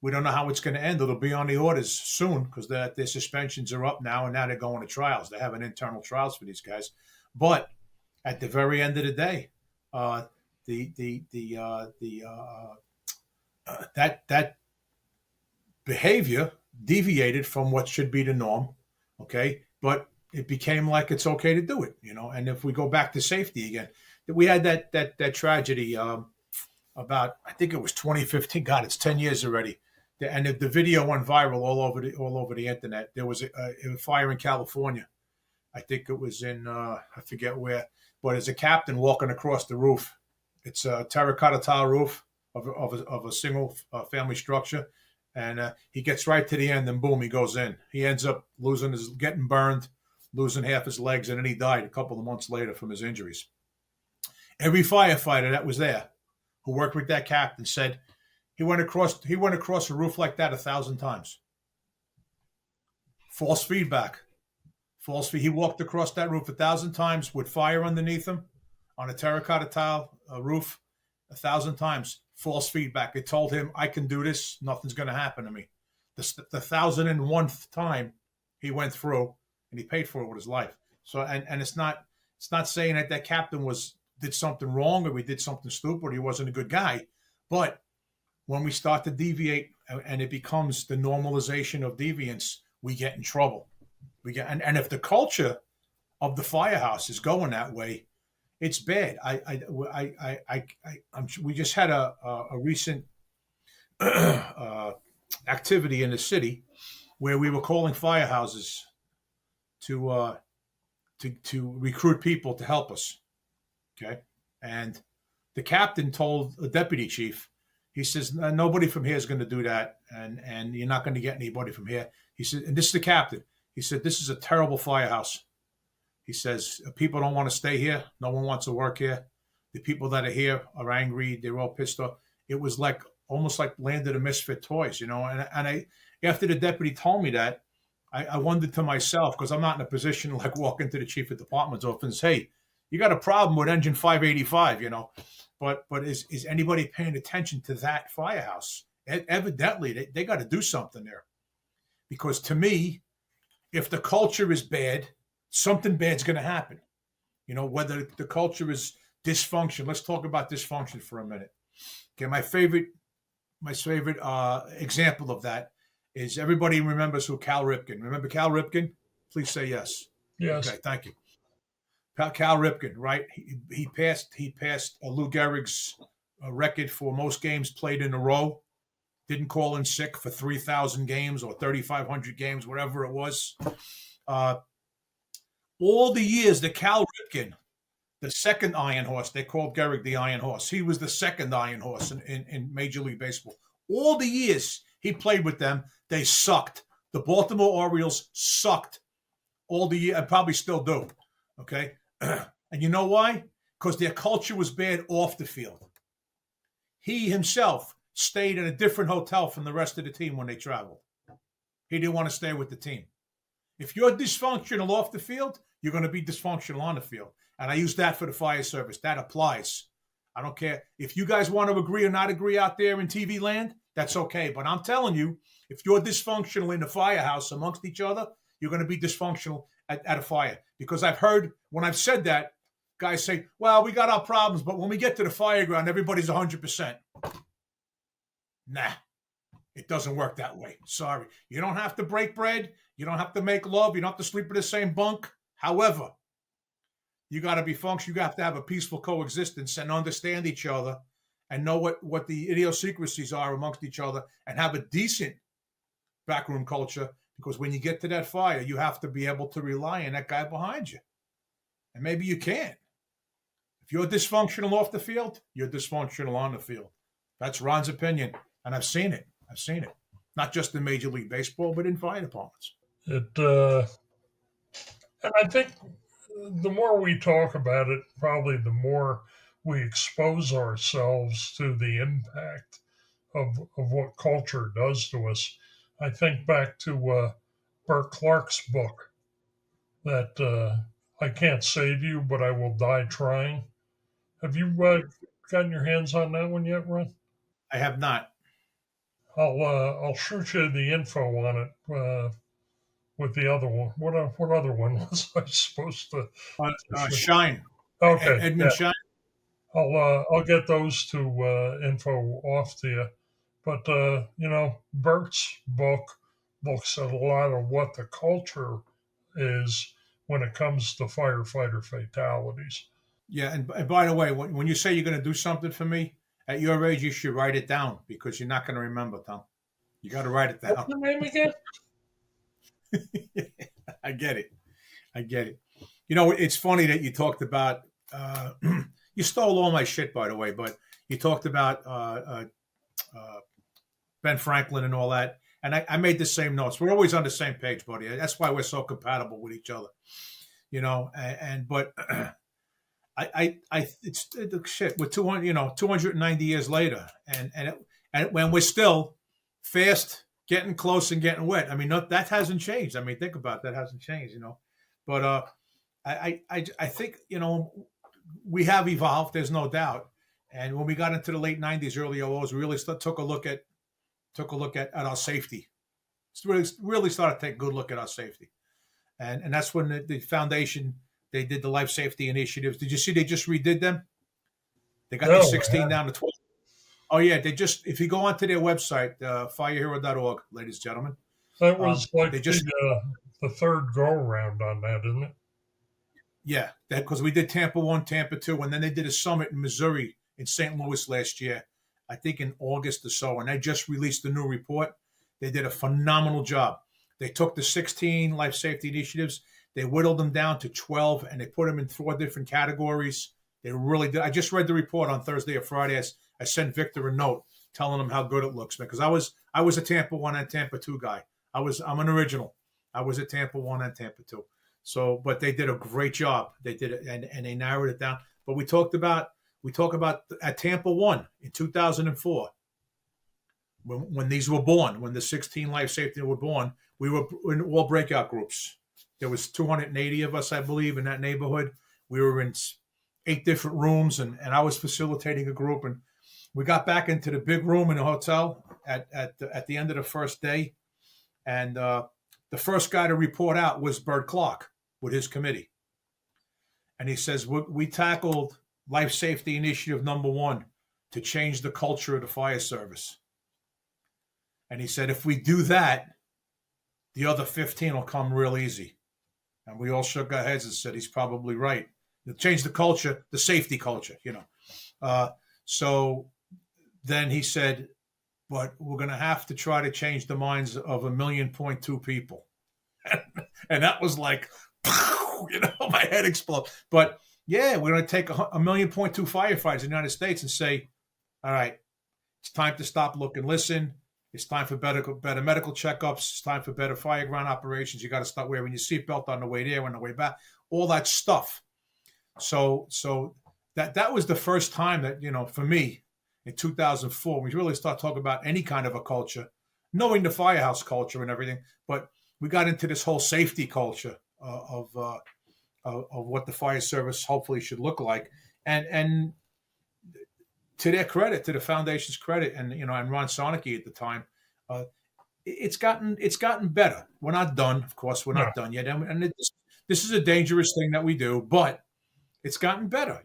we don't know how it's going to end. It'll be on the orders soon because their suspensions are up now, and now they're going to trials. They have an internal trials for these guys. But at the very end of the day, that behavior deviated from what should be the norm. Okay, but it became like it's okay to do it, And if we go back to safety again, we had that tragedy about, I think it was 2015. God, it's 10 years already. And the video went viral all over the internet. There was a fire in California. I think it was in I forget where, but there's a captain walking across the roof. It's a terracotta tile roof of a single family structure, and he gets right to the end, and boom, he goes in. He ends up getting burned, losing half his legs, and then he died a couple of months later from his injuries. Every firefighter that was there who worked with that captain said he went across a roof like that 1,000 times. False feedback. He walked across that roof 1,000 times with fire underneath him on a terracotta tile roof 1,000 times. False feedback. It told him, I can do this. Nothing's going to happen to me. The 1,001th time he went through, and he paid for it with his life. So, and it's not saying that captain did something wrong or we did something stupid or he wasn't a good guy. But when we start to deviate and it becomes the normalization of deviance, we get in trouble. And if the culture of the firehouse is going that way, it's bad. We just had a recent activity in the city where we were calling firehouses to recruit people to help us. Okay. And the captain told the deputy chief, he says, nobody from here is going to do that. And you're not going to get anybody from here. He said, and this is the captain. He said, this is a terrible firehouse. He says, people don't want to stay here. No one wants to work here. The people that are here are angry. They're all pissed off. It was almost like Land of the Misfit Toys, And I, after the deputy told me that, I wondered to myself, because I'm not in a position to walk into the chief of department's office and say, hey, you got a problem with engine 585, But is anybody paying attention to that firehouse? Evidently, they got to do something there. Because to me, if the culture is bad, something bad's going to happen. Whether the culture is dysfunction. Let's talk about dysfunction for a minute. Okay, my favorite example of that is, everybody remembers who Cal Ripken. Remember Cal Ripken? Please say yes. Yes. Okay, thank you. Cal Ripken, right? He passed Lou Gehrig's record for most games played in a row. Didn't call in sick for 3,000 games or 3,500 games, whatever it was. All the years that Cal Ripken, the second Iron Horse, they called Gehrig the Iron Horse. He was the second Iron Horse in Major League Baseball. All the years he played with them, they sucked. The Baltimore Orioles sucked all the year, and probably still do. Okay? And you know why? Because their culture was bad off the field. He himself stayed in a different hotel from the rest of the team when they traveled. He didn't want to stay with the team. If you're dysfunctional off the field, you're going to be dysfunctional on the field. And I use that for the fire service. That applies. I don't care. If you guys want to agree or not agree out there in TV land, that's okay. But I'm telling you, if you're dysfunctional in the firehouse amongst each other, you're going to be dysfunctional at a fire. Because I've heard, when I've said that, guys say, well, we got our problems, but when we get to the fire ground, everybody's 100%. Nah, it doesn't work that way. Sorry. You don't have to break bread. You don't have to make love. You don't have to sleep in the same bunk. However, you got to be functional. You have to have a peaceful coexistence and understand each other and know what the idiosyncrasies are amongst each other and have a decent backroom culture, because when you get to that fire, you have to be able to rely on that guy behind you. And maybe you can't. If you're dysfunctional off the field, you're dysfunctional on the field. That's Ron's opinion. And I've seen it. Not just in Major League Baseball, but in fire departments. And I think the more we talk about it, probably the more we expose ourselves to the impact of what culture does to us. I think back to Burt Clark's book that I can't save you, but I will die trying. Have you gotten your hands on that one yet, Ron? I have not. I'll shoot you the info on it with the other one. What other one was I supposed to? Schein, Okay, Edmund yeah. Schein. I'll get those two info off to you. But Bert's book looks at a lot of what the culture is when it comes to firefighter fatalities. Yeah, and by the way, when you say you're going to do something for me at your age, you should write it down because you're not going to remember, Tom. You got to write it What's down. the name again? I get it. I get it. You know, it's funny that you talked about. You stole all my shit, by the way, but you talked about Ben Franklin and all that, and I made the same notes. We're always on the same page, buddy. That's why we're so compatible with each other. You know, but it's shit. We're 290 years later, and when we're still fast, getting close, and getting wet. I mean, that hasn't changed. I mean, think about it, that hasn't changed. But I think we have evolved. There's no doubt. And when we got into the late '90s, early '00s, we really took a look at our safety. Really started to take a good look at our safety, and that's when the foundation. They did the life safety initiatives. Did you see they just redid them? They got the 16 down to 12. Oh, yeah. If you go onto their website, firehero.org, ladies and gentlemen. That was the third go around on that, isn't it? Yeah, because we did Tampa 1, Tampa 2, and then they did a summit in Missouri, in St. Louis last year, I think in August or so, and they just released the new report. They did a phenomenal job. They took the 16 life safety initiatives. They whittled them down to 12, and they put them in 4 different categories. They really did. I just read the report on Thursday or Friday. I sent Victor a note telling him how good it looks, man. Because I was a Tampa 1 and Tampa 2 guy. I'm an original. I was a Tampa 1 and Tampa 2. So, but they did a great job. They did it, and they narrowed it down. But we talk about at Tampa 1 in 2004 when these were born, when the 16 life safety were born. We were in all breakout groups. There was 280 of us, I believe, in that neighborhood. We were in 8 different rooms, and I was facilitating a group. And we got back into the big room in the hotel at the end of the first day. And the first guy to report out was Burt Clark with his committee. And he says, we tackled life safety initiative number 1 to change the culture of the fire service. And he said, if we do that, the other 15 will come real easy. And we all shook our heads and said, he's probably right. It'll change the culture, the safety culture, So then he said, but we're going to have to try to change the minds of 1.2 million people. And that was like, my head exploded. But yeah, we're going to take 1.2 million firefighters in the United States and say, all right, it's time to stop, look, and listen. It's time for better medical checkups. It's time for better fire ground operations. You got to start wearing your seatbelt on the way there, on the way back, all that stuff. So that was the first time that, for me in 2004, we really start talking about any kind of a culture, knowing the firehouse culture and everything. But we got into this whole safety culture of what the fire service hopefully should look like. And to their credit, to the foundation's credit, and and Ron Sonnicky at the time, it's gotten better. We're not done, of course. We're not done yet, and this is a dangerous thing that we do, but it's gotten better.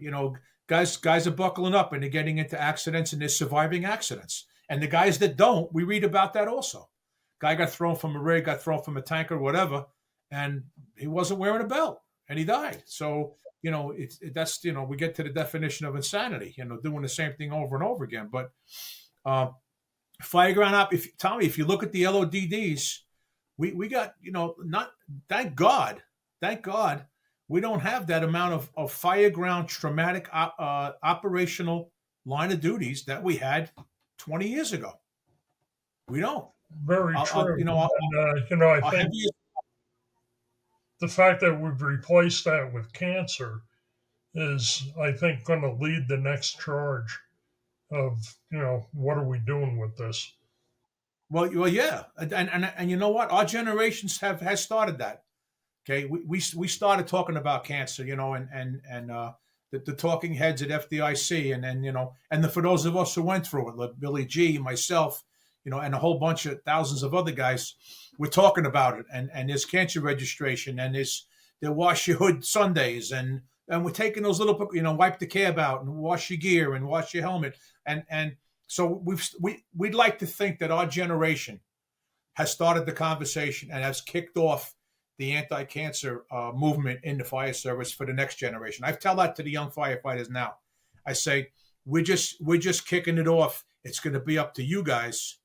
Guys are buckling up and they're getting into accidents and they're surviving accidents. And the guys that don't, we read about that also. Guy got thrown from a rig, got thrown from a tanker, whatever, and he wasn't wearing a belt and he died. So. That's we get to the definition of insanity, doing the same thing over and over again. But fireground op, if you look at the LODDs, we got, not, thank God, we don't have that amount of fireground traumatic operational line of duties that we had 20 years ago. We don't. Very true. I think the fact that we've replaced that with cancer is, I think, going to lead the next charge of, what are we doing with this? Well, yeah, and you know what? Our generations has started that. Okay, we started talking about cancer, and the talking heads at FDIC, and then for those of us who went through it, like Billy G, myself, and a whole bunch of thousands of other guys, we're talking about it, and there's cancer registration, and there wash your hood Sundays, and we're taking those little, wipe the cab out and wash your gear and wash your helmet, and so we'd like to think that our generation has started the conversation and has kicked off the anti-cancer movement in the fire service for the next generation. I tell that to the young firefighters now. I say, we're just kicking it off. It's going to be up to you guys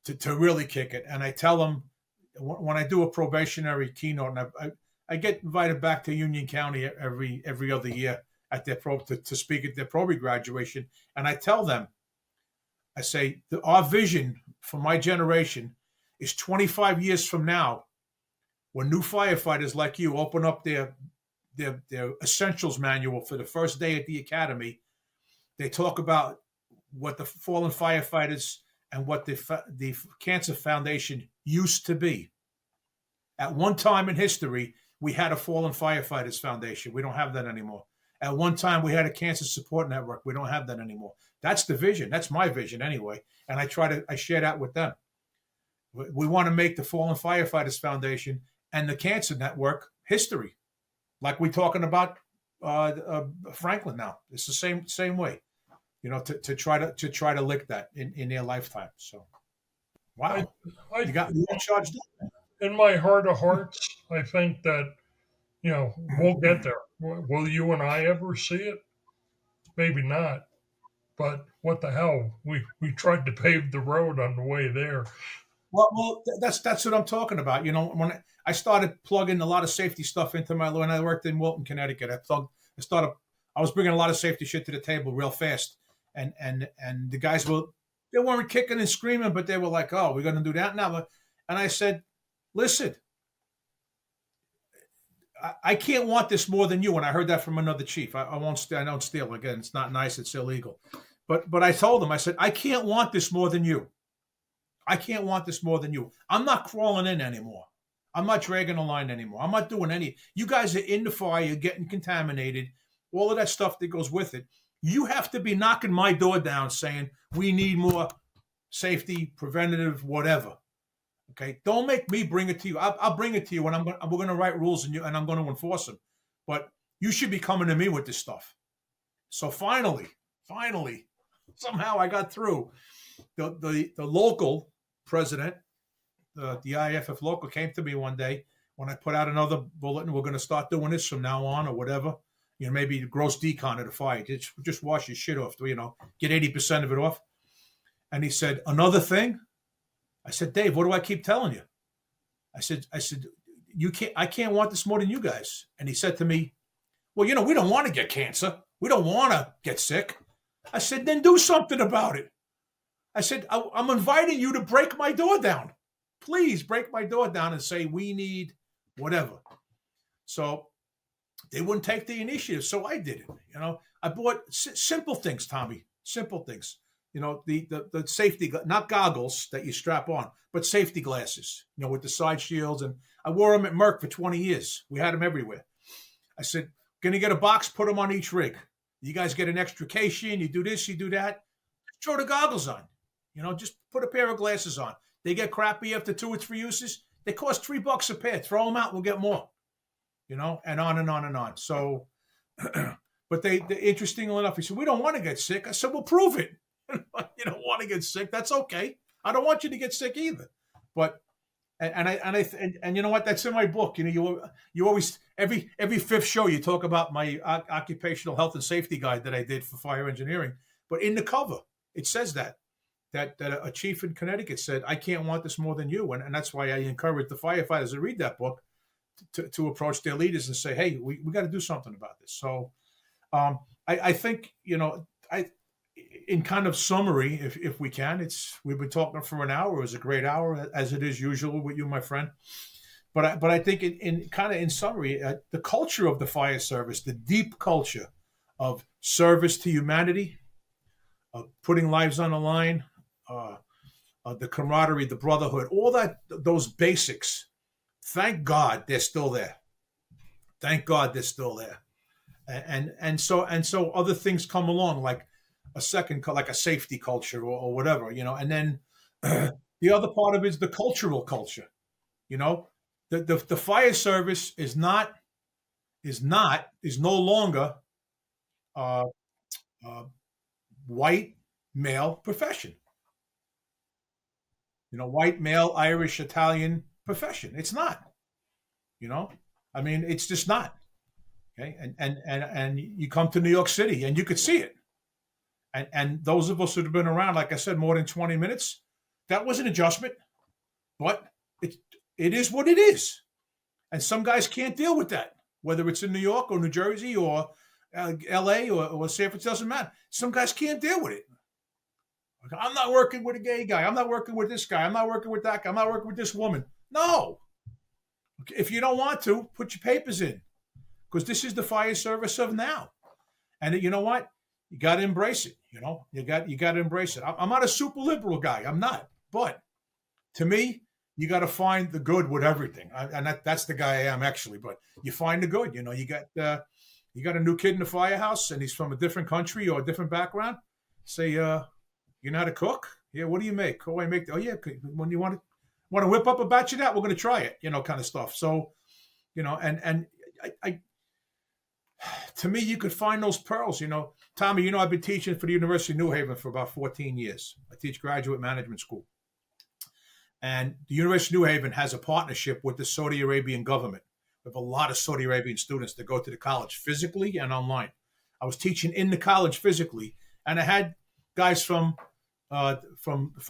to really kick it. And I tell them, when I do a probationary keynote, and I get invited back to Union County every other year at their to speak at their probie graduation, and I tell them, I say, our vision for my generation is 25 years from now, when new firefighters like you open up their essentials manual for the first day at the academy, they talk about what the fallen firefighters and what the Cancer Foundation used to be. At one time in history, we had a Fallen Firefighters Foundation. We don't have that anymore. At one time, we had a Cancer Support Network. We don't have that anymore. That's the vision. That's my vision anyway. And I share that with them. We want to make the Fallen Firefighters Foundation and the Cancer Network history, like we're talking about Franklin now. It's the same way, to try to lick that in their lifetime. So, wow, you got charged up. In my heart of hearts, I think that we'll get there. Will you and I ever see it? Maybe not. But what the hell? We tried to pave the road on the way there. Well, that's what I'm talking about. When I started plugging a lot of safety stuff into when I worked in Wilton, Connecticut, I was bringing a lot of safety shit to the table real fast, and the guys they weren't kicking and screaming, but they were like, "Oh, we're going to do that now." And I said, "Listen, I can't want this more than you." And I heard that from another chief. I don't steal again. It's not nice. It's illegal. But I told him, I said, I can't want this more than you. I can't want this more than you. I'm not crawling in anymore. I'm not dragging a line anymore. I'm not doing any. You guys are in the fire, you're getting contaminated, all of that stuff that goes with it. You have to be knocking my door down saying, we need more safety, preventative, whatever. Okay? Don't make me bring it to you. I'll bring it to you, and we're going to write rules, and I'm going to enforce them. But you should be coming to me with this stuff. So finally, somehow I got through. The local president, the IFF local, came to me one day when I put out another bulletin. We're going to start doing this from now on, or whatever. Maybe the gross decon of the fire. Just wash your shit off. Get 80% of it off. And he said, another thing. I said, Dave, what do I keep telling you? I said, I can't want this more than you guys. And he said to me, well, we don't want to get cancer. We don't want to get sick. I said, then do something about it. I said, I'm inviting you to break my door down. Please break my door down and say we need whatever. So they wouldn't take the initiative. So I did it. I bought simple things, Tommy, simple things. The safety, not goggles that you strap on, but safety glasses, with the side shields. And I wore them at Merck for 20 years. We had them everywhere. I said, going to get a box, put them on each rig. You guys get an extrication, you do this, you do that. Throw the goggles on. Just put a pair of glasses on. They get crappy after 2 or 3 uses. They cost $3 a pair. Throw them out, we'll get more. And on and on and on. So, but they interestingly enough, he said, we don't want to get sick. I said, well, prove it. You don't want to get sick. That's okay. I don't want you to get sick either. But and you know what? That's in my book. You always every fifth show you talk about my occupational health and safety guide that I did for fire engineering. But in the cover, it says that a chief in Connecticut said, I can't want this more than you. And that's why I encourage the firefighters to read that book, to approach their leaders and say, hey, we got to do something about this. So I think, in kind of summary, if we can, we've been talking for an hour. It was a great hour, as it is usual with you, my friend. but I think in kind of in summary, the culture of the fire service, the deep culture of service to humanity, of putting lives on the line, uh, the camaraderie, the brotherhood, all that, those basics. Thank God they're still there. Thank God they're still there. And so other things come along like like a safety culture or whatever, and then the other part of it is the cultural culture. You know, the fire service is no longer uh, uh, white male profession. White male Irish Italian profession. It's not. You know, I mean, it's just not. Okay, and you come to New York City and you could see it. And those of us who have been around, like I said, more than 20 minutes, that was an adjustment, but it is what it is. And some guys can't deal with that, whether it's in New York or New Jersey or LA or San Francisco, doesn't matter. Some guys can't deal with it. Like, I'm not working with a gay guy. I'm not working with this guy. I'm not working with that guy. I'm not working with this woman. No. If you don't want to, put your papers in, because this is the fire service of now. And you know what? You got to embrace it. You got to embrace it. I'm not a super liberal guy. I'm not. But to me, you got to find the good with everything. And that's the guy I am, actually. But you find the good. You got a new kid in the firehouse, and he's from a different country or a different background. Say, you know how to cook? Yeah. What do you make? Oh, I make. Oh, yeah. When you want to whip up a batch of that, we're going to try it. Kind of stuff. So, and I to me, you could find those pearls. Tommy, I've been teaching for the University of New Haven for about 14 years. I teach graduate management school. And the University of New Haven has a partnership with the Saudi Arabian government. We have a lot of Saudi Arabian students that go to the college physically and online. I was teaching in the college physically, and I had guys from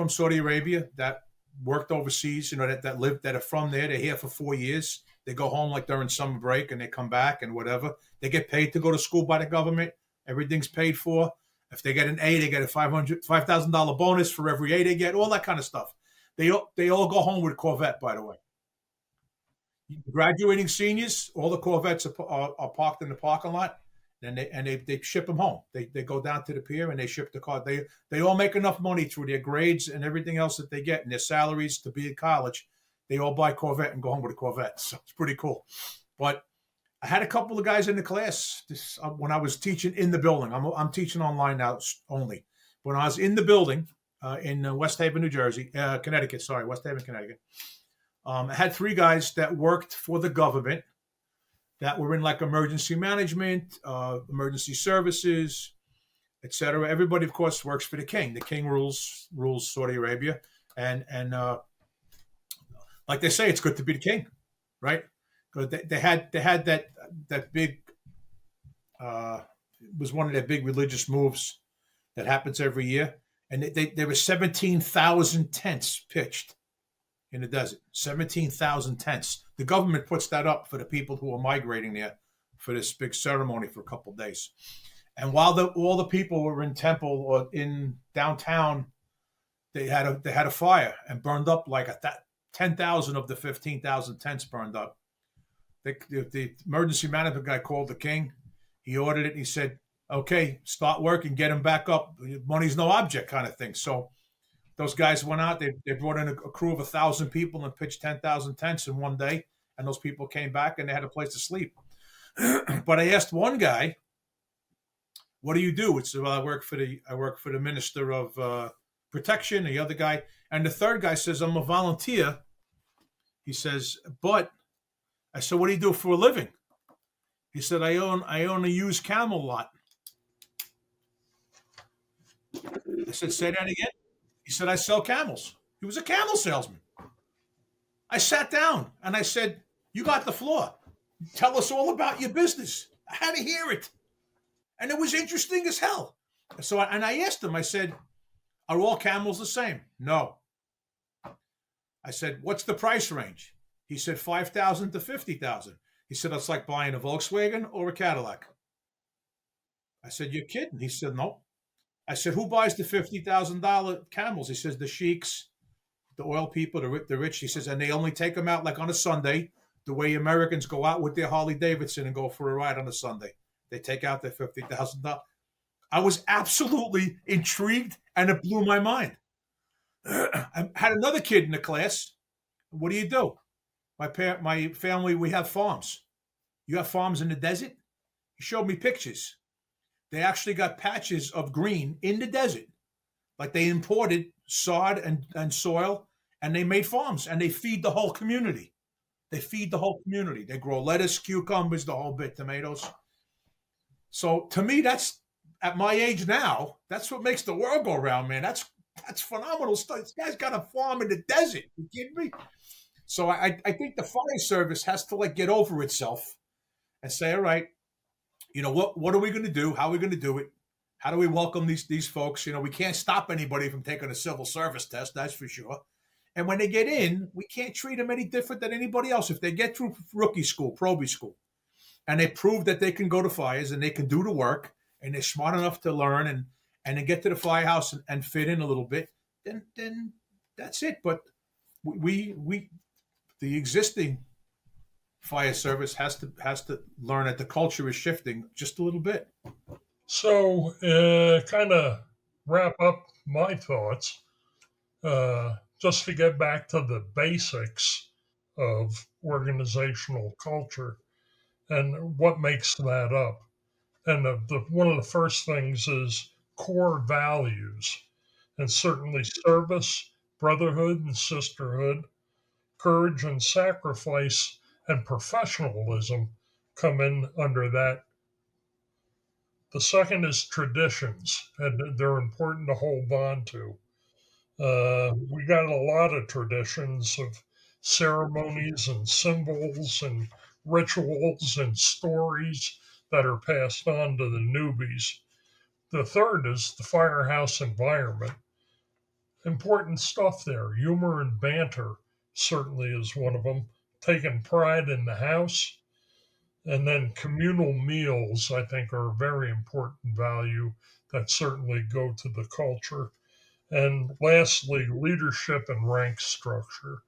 Saudi Arabia that worked overseas, that lived, that are from there. They're here for 4 years. They go home like during summer break, and they come back and whatever. They get paid to go to school by the government. Everything's paid for. If they get an A, they get a $5,000 bonus for every A they get. All that kind of stuff. They all go home with a Corvette, by the way. Graduating seniors, all the Corvettes are parked in the parking lot, and they ship them home. They go down to the pier and they ship the car. They all make enough money through their grades and everything else that they get and their salaries to be at college. They all buy Corvette and go home with a Corvette. So it's pretty cool. But I had a couple of guys in the class when I was teaching in the building. I'm teaching online now only. When I was in the building in West Haven, New Jersey, Connecticut. Sorry, West Haven, Connecticut. I had 3 guys that worked for the government that were in like emergency management, emergency services, etc. Everybody, of course, works for the king. The king rules Saudi Arabia, and like they say, it's good to be the king, right? Because they had that big. It was one of their big religious moves that happens every year, and there were 17,000 tents pitched in the desert. 17,000 tents. The government puts that up for the people who are migrating there for this big ceremony for a couple of days. And while all the people were in temple or in downtown, they had a fire and burned up like 10,000 of the 15,000 tents burned up. The emergency management guy called the king. He ordered it. And he said, "Okay, start work and get him back up. Money's no object," kind of thing. So those guys went out. They brought in a crew of 1,000 people and pitched 10,000 tents in one day. And those people came back and they had a place to sleep. But I asked one guy, "What do you do?" It's, "Well, I work for the Minister of Protection." The other guy, and the third guy says, "I'm a volunteer." He says, "But," I said, "What do you do for a living?" He said, I own a used camel lot." I said, "Say that again." He said, "I sell camels." He was a camel salesman. I sat down and I said, "You got the floor. Tell us all about your business." I had to hear it. And it was interesting as hell. So, I asked him, I said, "Are all camels the same?" "No." I said, "What's the price range?" He said, 5,000 to 50,000. He said, "That's like buying a Volkswagen or a Cadillac." I said, "You're kidding." He said, "No." I said, "Who buys the $50,000 camels?" He says, "The sheiks, the oil people, the rich. He says, and they only take them out like on a Sunday, the way Americans go out with their Harley Davidson and go for a ride on a Sunday. They take out their $50,000. I was absolutely intrigued, and it blew my mind. I had another kid in the class. What do? My family, we have farms. You have farms in the desert? He showed me pictures. They actually got patches of green in the desert. Like they imported sod and soil, and they made farms, and they feed the whole community. They grow lettuce, cucumbers, the whole bit, tomatoes. So to me, that's at my age now, that's what makes the world go round, man. That's phenomenal stuff. This guy's got a farm in the desert. You kidding me? So I think the fire service has to like get over itself and say, all right, what are we going to do? How are we going to do it? How do we welcome these folks? We can't stop anybody from taking a civil service test, that's for sure. And when they get in, we can't treat them any different than anybody else. If they get through rookie school, probie school, and they prove that they can go to fires and they can do the work and they're smart enough to learn and then get to the firehouse and fit in a little bit, then that's it. But we the existing fire service has to learn that the culture is shifting just a little bit. So, kind of wrap up my thoughts, just to get back to the basics of organizational culture and what makes that up. And one of the first things is core values, and certainly service, brotherhood and sisterhood, courage and sacrifice, and professionalism come in under that. The second is traditions, and they're important to hold on to. We got a lot of traditions of ceremonies and symbols and rituals and stories that are passed on to the newbies. The third is the firehouse environment. Important stuff there. Humor and banter certainly is one of them. Taking pride in the house. And then communal meals, I think, are a very important value that certainly go to the culture. And lastly, leadership and rank structure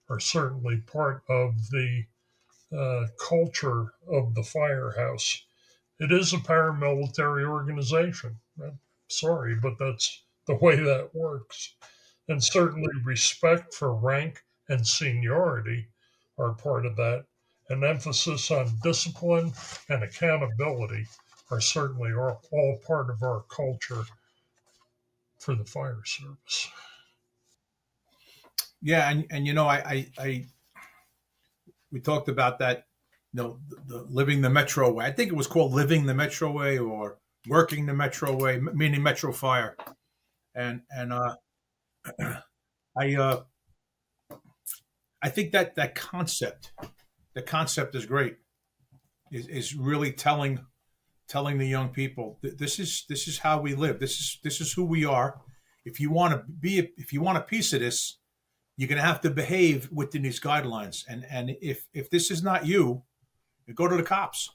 are certainly part of the culture of the firehouse. It is a paramilitary organization. I'm sorry, but that's the way that works. And certainly respect for rank and seniority are part of that. An emphasis on discipline and accountability are certainly all part of our culture for the fire service. Yeah, and I we talked about that, the living the Metro way. I think it was called living the Metro way or working the Metro way, meaning Metro Fire. And I I think that concept, the concept is great. Is really telling the young people this is how we live. This is who we are. If you want a piece of this, you're going to have to behave within these guidelines. And if this is not you go to the cops,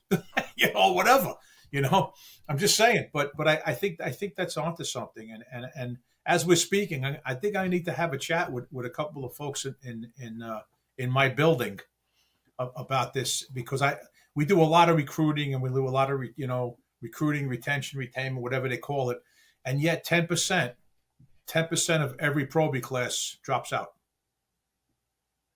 whatever. I'm just saying. But I think that's onto something. And as we're speaking, I think I need to have a chat with a couple of folks in my building about this, because we do a lot of recruiting and we do a lot of recruiting, retention, retainment, whatever they call it, and yet 10% of every probie class drops out.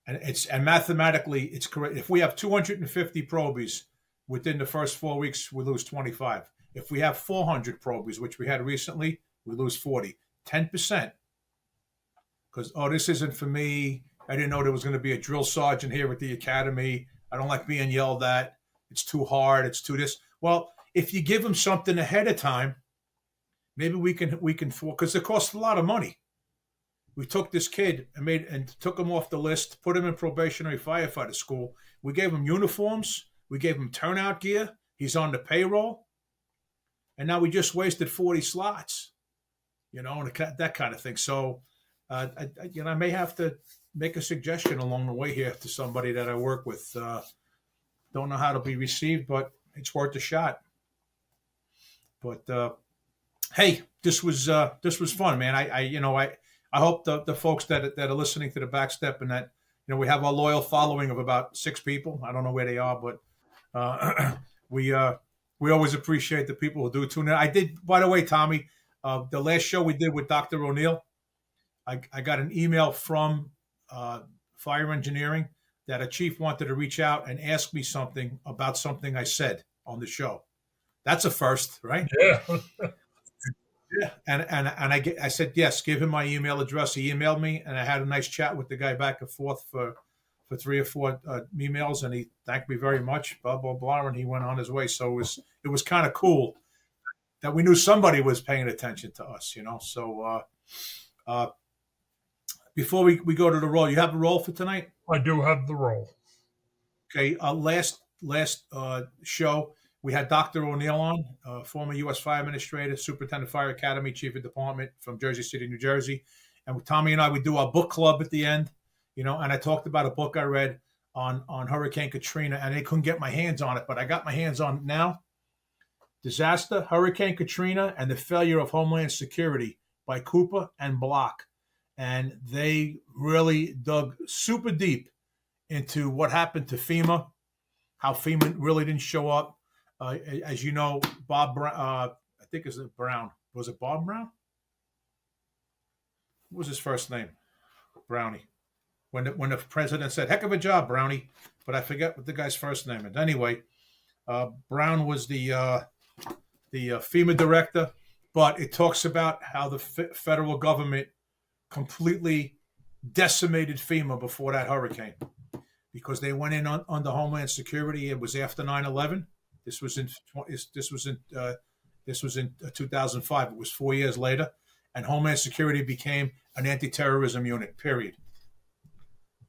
And mathematically it's correct. If we have 250 probies within the first 4 weeks, we lose 25. If we have 400 probies, which we had recently, we lose 40. 10%. Because this isn't for me. I didn't know there was going to be a drill sergeant here at the academy. I don't like being yelled at. It's too hard. It's too this. Well, if you give them something ahead of time, maybe we can because it costs a lot of money. We took this kid and took him off the list, put him in probationary firefighter school. We gave him uniforms. We gave him turnout gear. He's on the payroll. And now we just wasted 40 slots, and that kind of thing. So, I may have to make a suggestion along the way here to somebody that I work with. Don't know how to be received, but it's worth a shot. But hey, this was fun, man. I hope the folks that are listening to the Backstep and that, we have a loyal following of about 6 people. I don't know where they are, but we always appreciate the people who do tune in. I did, by the way, Tommy, the last show we did with Dr. O'Neill, I got an email from Fire Engineering that a chief wanted to reach out and ask me something about something I said on the show. That's a first, right? Yeah. Yeah. And I said, yes, give him my email address. He emailed me, and I had a nice chat with the guy back and forth for 3 or 4 emails, and he thanked me very much, blah, blah, blah, and he went on his way. So it was kind of cool that we knew somebody was paying attention to us, So before we go to the roll, you have a roll for tonight? I do have the roll. Okay, last show, we had Dr. O'Neill on, former U.S. Fire Administrator, Superintendent of Fire Academy, Chief of Department from Jersey City, New Jersey. And Tommy and I would do our book club at the end, and I talked about a book I read on Hurricane Katrina, and I couldn't get my hands on it, but I got my hands on it now. Disaster, Hurricane Katrina, and the Failure of Homeland Security by Cooper and Block. And they really dug super deep into what happened to FEMA, how FEMA really didn't show up. As you know, Bob Brown, I think it's Brown. Was it Bob Brown? What was his first name? Brownie. When the president said, "Heck of a job, Brownie," but I forget what the guy's first name is. Anyway, Brown was the FEMA director, but it talks about how the federal government completely decimated FEMA before that hurricane because they went in under Homeland Security. It was after 9/11. This was in 2005. It was 4 years later, and Homeland Security became an anti-terrorism unit. Period.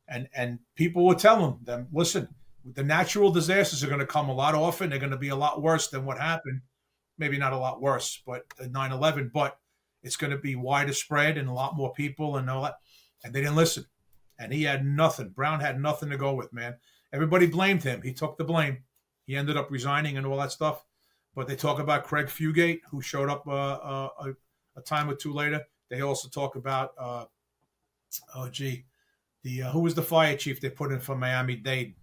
And people were telling them, listen, the natural disasters are going to come a lot often. They're going to be a lot worse than what happened. Maybe not a lot worse, but 9/11. But it's going to be wider spread and a lot more people and all that. And they didn't listen. And he had nothing. Brown had nothing to go with, man. Everybody blamed him. He took the blame. He ended up resigning and all that stuff. But they talk about Craig Fugate, who showed up a time or two later. They also talk about, who was the fire chief they put in for Miami-Dade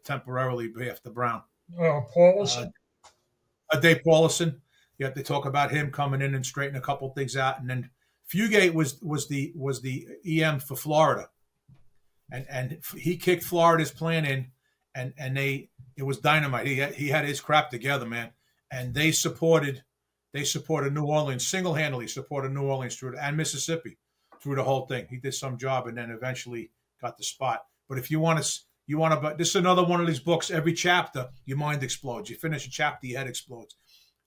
temporarily after Brown? Paulson? Dave Paulson. Yeah, they talk about him coming in and straightening a couple things out. And then Fugate was the EM for Florida. And he kicked Florida's plan in, and it was dynamite. He had his crap together, man. And they supported New Orleans, single-handedly supported New Orleans through and Mississippi through the whole thing. He did some job and then eventually got the spot. But if you want to, this is another one of these books. Every chapter, your mind explodes. You finish a chapter, your head explodes.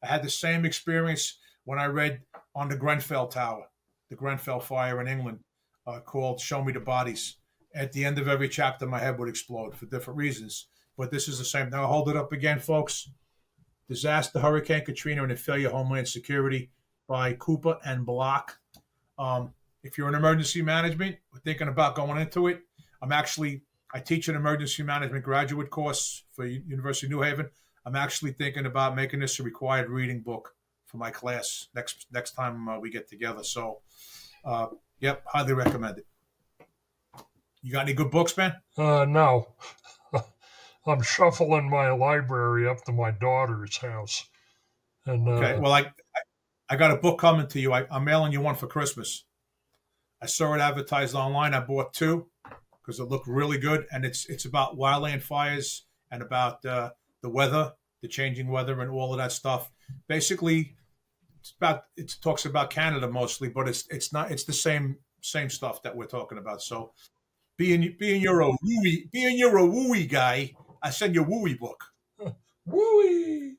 I had the same experience when I read on the Grenfell Tower, the Grenfell fire in England, called "Show Me the Bodies." At the end of every chapter, my head would explode for different reasons. But this is the same. Now, I'll hold it up again, folks. Disaster, Hurricane Katrina, and the Failure of Homeland Security by Cooper and Block. If you're in emergency management, we're thinking about going into it. I teach an emergency management graduate course for University of New Haven. I'm actually thinking about making this a required reading book for my class next time we get together. So, yep, highly recommend it. You got any good books, man? No. I'm shuffling my library up to my daughter's house. And okay, well, I got a book coming to you. I'm mailing you one for Christmas. I saw it advertised online. I bought 2 because it looked really good, and it's about wildland fires and about the weather, the changing weather, and all of that stuff. Basically, it talks about Canada mostly, but it's the same stuff that we're talking about. So, being you're a wooey guy, I send you a wooey book. Wooey.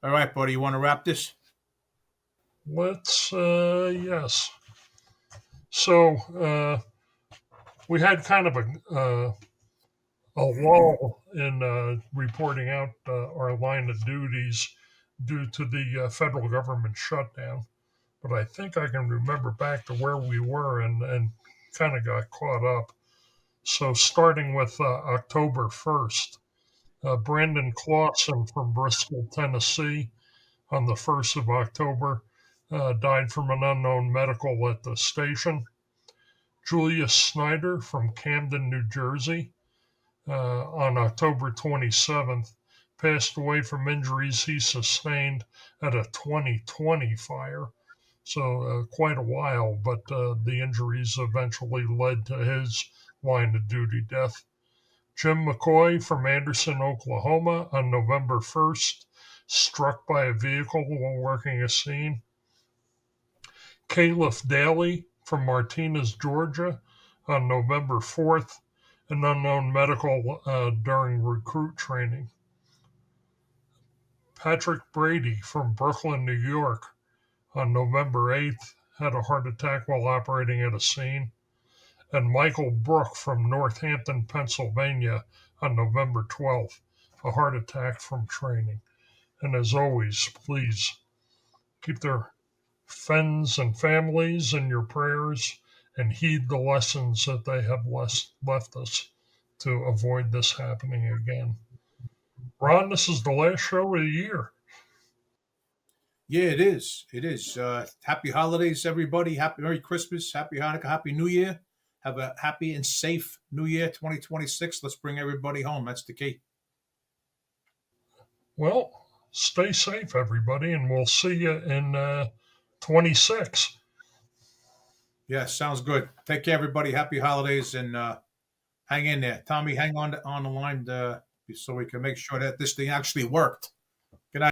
All right, buddy. You want to wrap this? Let's, yes. So, we had kind of a lull in reporting out our line of duties due to the federal government shutdown. But I think I can remember back to where we were and kind of got caught up. So starting with October 1st, Brandon Clausen from Bristol, Tennessee, on the 1st of October, died from an unknown medical at the station. Julius Snyder from Camden, New Jersey, on October 27th, passed away from injuries he sustained at a 2020 fire. So quite a while, but the injuries eventually led to his line of duty death. Jim McCoy from Anderson, Oklahoma, on November 1st, struck by a vehicle while working a scene. Caliph Daly from Martinez, Georgia, on November 4th, an unknown medical during recruit training. Patrick Brady from Brooklyn, New York, on November 8th, had a heart attack while operating at a scene. And Michael Brook from Northampton, Pennsylvania, on November 12th, a heart attack from training. And as always, please keep their friends and families in your prayers and heed the lessons that they have left us to avoid this happening again. Ron, this is the last show of the year. Yeah, it is. It is. Happy holidays, everybody. Merry Christmas. Happy Hanukkah. Happy New Year. Have a happy and safe New Year 2026. Let's bring everybody home. That's the key. Well, stay safe, everybody, and we'll see you in 26. Yeah, sounds good. Take care, everybody. Happy holidays, and hang in there. Tommy, hang on the line so we can make sure that this thing actually worked.